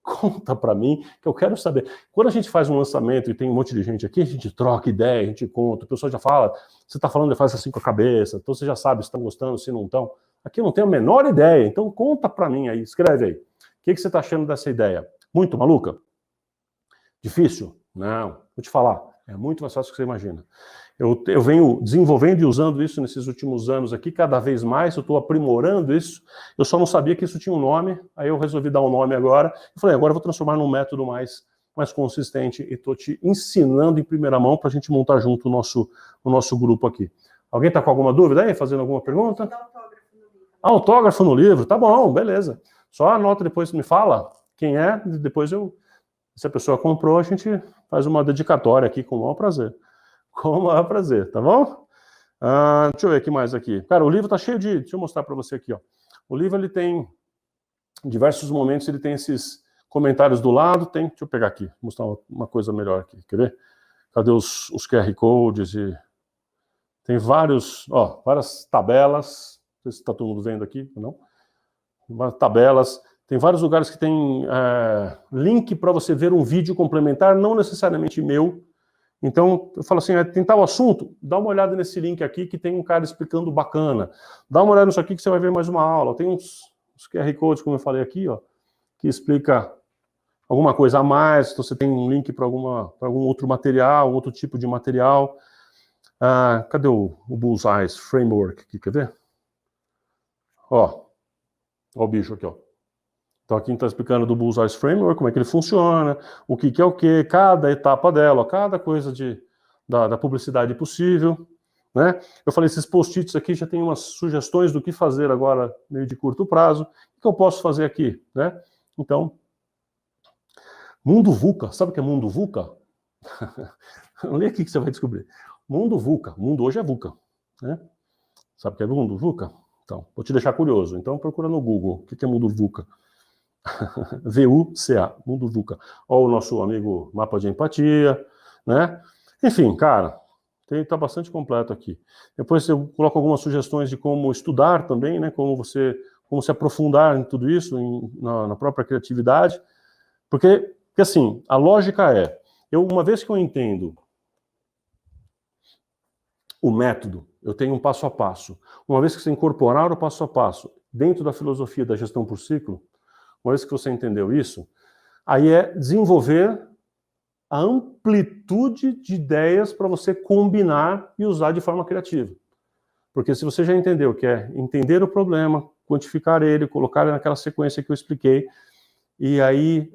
Conta para mim, que eu quero saber. Quando a gente faz um lançamento e tem um monte de gente aqui, a gente troca ideia, a gente conta, o pessoal já fala, você está falando, faz assim com a cabeça, então você já sabe se estão gostando, se não estão. Aqui eu não tenho a menor ideia, então conta para mim aí, escreve aí. O que você está achando dessa ideia? Muito maluca? Difícil? Não, vou te falar, é muito mais fácil do que você imagina. Eu venho desenvolvendo e usando isso nesses últimos anos aqui, cada vez mais, eu estou aprimorando isso, eu só não sabia que isso tinha um nome, aí eu resolvi dar um nome agora, eu falei, agora eu vou transformar num método mais consistente e estou te ensinando em primeira mão para a gente montar junto o nosso grupo aqui. Alguém está com alguma dúvida aí, fazendo alguma pergunta? Autógrafo no livro, tá bom, beleza. Só anota depois, me fala quem é, depois eu Se a pessoa comprou, a gente faz uma dedicatória aqui com o maior prazer. Com o maior prazer, tá bom? Deixa eu ver o que mais aqui. Cara, o livro tá cheio de... Deixa eu mostrar para você aqui, ó. O livro, ele tem... Em diversos momentos, ele tem esses comentários do lado. Deixa eu pegar aqui, mostrar uma coisa melhor aqui. Quer ver? Cadê os QR Codes? Tem várias tabelas. Não sei se está todo mundo vendo aqui ou não. Várias tabelas. Tem vários lugares que tem link para você ver um vídeo complementar, não necessariamente meu. Então, eu falo assim, tem tal assunto? Dá uma olhada nesse link aqui que tem um cara explicando bacana. Dá uma olhada nisso aqui que você vai ver mais uma aula. Tem uns QR Codes, como eu falei aqui, ó, que explica alguma coisa a mais. Então, você tem um link para algum outro material, outro tipo de material. Cadê o Bullseye Framework aqui? Quer ver? Ó o bicho aqui, ó. Então aqui está explicando do Bullseye Framework, como é que ele funciona, o que é o que, cada etapa dela, cada coisa da publicidade possível, né? Eu falei, esses post-its aqui já tem umas sugestões do que fazer agora, meio de curto prazo, o que eu posso fazer aqui, né? Então, Mundo VUCA, sabe o que é Mundo VUCA? Lê aqui que você vai descobrir. Mundo VUCA, mundo hoje é VUCA, né? Sabe o que é Mundo VUCA? Então, vou te deixar curioso, então procura no Google, o que é Mundo VUCA? VUCA, Mundo VUCA. Ou o nosso amigo Mapa de Empatia, né? Enfim, cara, tá bastante completo aqui. Depois eu coloco algumas sugestões de como estudar também, né? Como se aprofundar em tudo isso, na própria criatividade. Porque assim, a lógica é, uma vez que eu entendo o método, eu tenho um passo a passo. Uma vez que você incorporar o passo a passo dentro da filosofia da gestão por ciclo, uma vez que você entendeu isso, aí é desenvolver a amplitude de ideias para você combinar e usar de forma criativa. Porque se você já entendeu que é entender o problema, quantificar ele, colocar ele naquela sequência que eu expliquei, e aí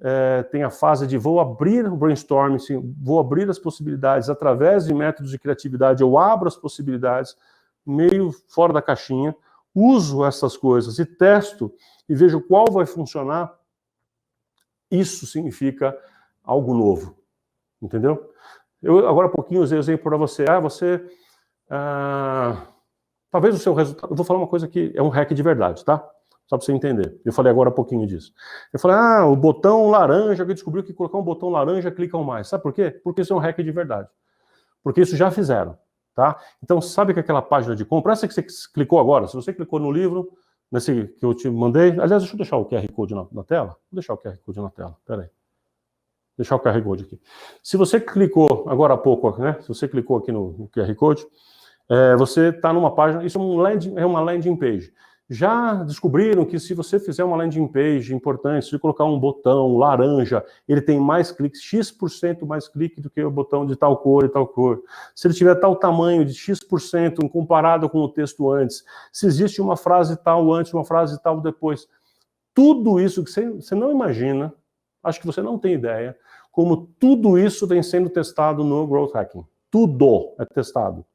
tem a fase de vou abrir o brainstorming, assim, vou abrir as possibilidades através de métodos de criatividade, eu abro as possibilidades, meio fora da caixinha, uso essas coisas e testo e vejo qual vai funcionar, isso significa algo novo, entendeu? Eu agora há pouquinho usei para você, talvez o seu resultado, eu vou falar uma coisa que é um hack de verdade, tá? Só para você entender. Eu falei agora há pouquinho disso. Eu falei, o botão laranja, eu descobri que colocar um botão laranja clicam mais. Sabe por quê? Porque isso é um hack de verdade. Porque isso já fizeram, tá? Então, sabe que aquela página de compra, essa que você clicou agora, se você clicou no livro, nesse que eu te mandei, aliás, deixa eu deixar o QR Code na tela. Vou deixar o QR Code na tela, peraí. Deixar o QR Code aqui. Se você clicou agora há pouco, né? Se você clicou aqui no QR Code, você está numa página, isso é uma landing page. Já descobriram que se você fizer uma landing page importante, se colocar um botão laranja, ele tem mais cliques, X% mais clique do que o botão de tal cor e tal cor. Se ele tiver tal tamanho de X% comparado com o texto antes, se existe uma frase tal antes, uma frase tal depois. Tudo isso que você não imagina, acho que você não tem ideia, como tudo isso vem sendo testado no Growth Hacking. Tudo é testado.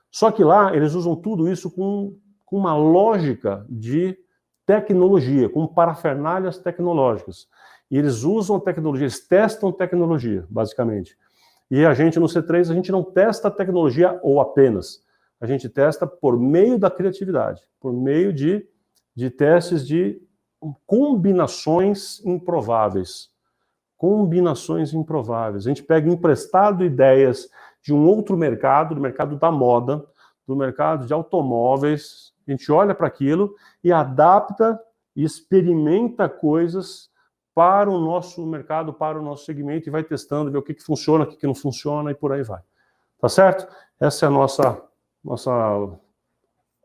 Só que lá eles usam tudo isso com uma lógica de tecnologia, com parafernálias tecnológicas. E eles usam tecnologia, eles testam tecnologia, basicamente. E a gente, no C3, a gente não testa a tecnologia ou apenas. A gente testa por meio da criatividade, por meio de testes de combinações improváveis. Combinações improváveis. A gente pega emprestado ideias de um outro mercado, do mercado da moda, do mercado de automóveis, a gente olha para aquilo e adapta e experimenta coisas para o nosso mercado, para o nosso segmento, e vai testando, ver o que funciona, o que não funciona, e por aí vai. Tá certo? Essa é a nossa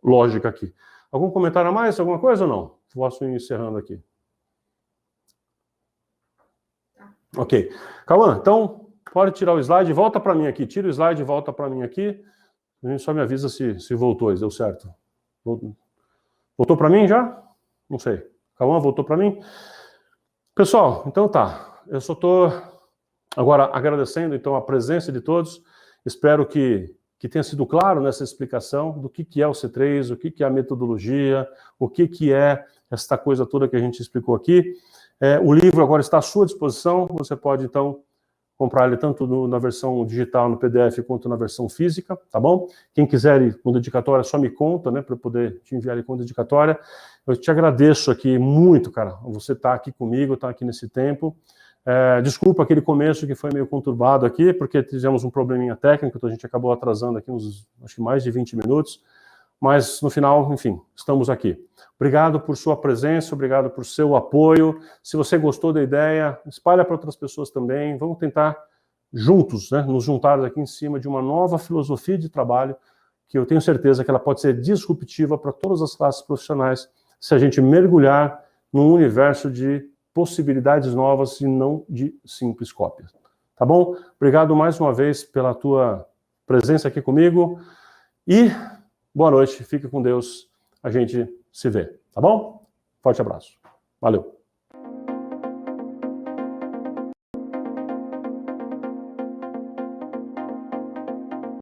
lógica aqui. Algum comentário a mais? Alguma coisa ou não? Posso ir encerrando aqui. Ok. Cauã, então, pode tirar o slide, volta para mim aqui. Tira o slide e volta para mim aqui. A gente só me avisa se voltou, deu certo. Voltou para mim já? Não sei. Cauã, voltou para mim? Pessoal, então tá. Eu só estou agora agradecendo então a presença de todos. Espero que tenha sido claro nessa explicação do que é o C3, o que é a metodologia, o que é esta coisa toda que a gente explicou aqui. O livro agora está à sua disposição, você pode, então, comprar ele tanto na versão digital, no PDF, quanto na versão física, tá bom? Quem quiser ir com dedicatória, só me conta, né, para eu poder te enviar ele com dedicatória. Eu te agradeço aqui muito, cara, você tá aqui comigo, tá aqui nesse tempo. Desculpa aquele começo que foi meio conturbado aqui, porque tivemos um probleminha técnico, então a gente acabou atrasando aqui acho que mais de 20 minutos, mas no final, enfim, estamos aqui. Obrigado por sua presença, obrigado por seu apoio. Se você gostou da ideia, espalha para outras pessoas também. Vamos tentar juntos, né, nos juntar aqui em cima de uma nova filosofia de trabalho, que eu tenho certeza que ela pode ser disruptiva para todas as classes profissionais, se a gente mergulhar num universo de possibilidades novas e não de simples cópias. Tá bom? Obrigado mais uma vez pela tua presença aqui comigo e boa noite, fique com Deus, a gente se vê, tá bom? Forte abraço. Valeu.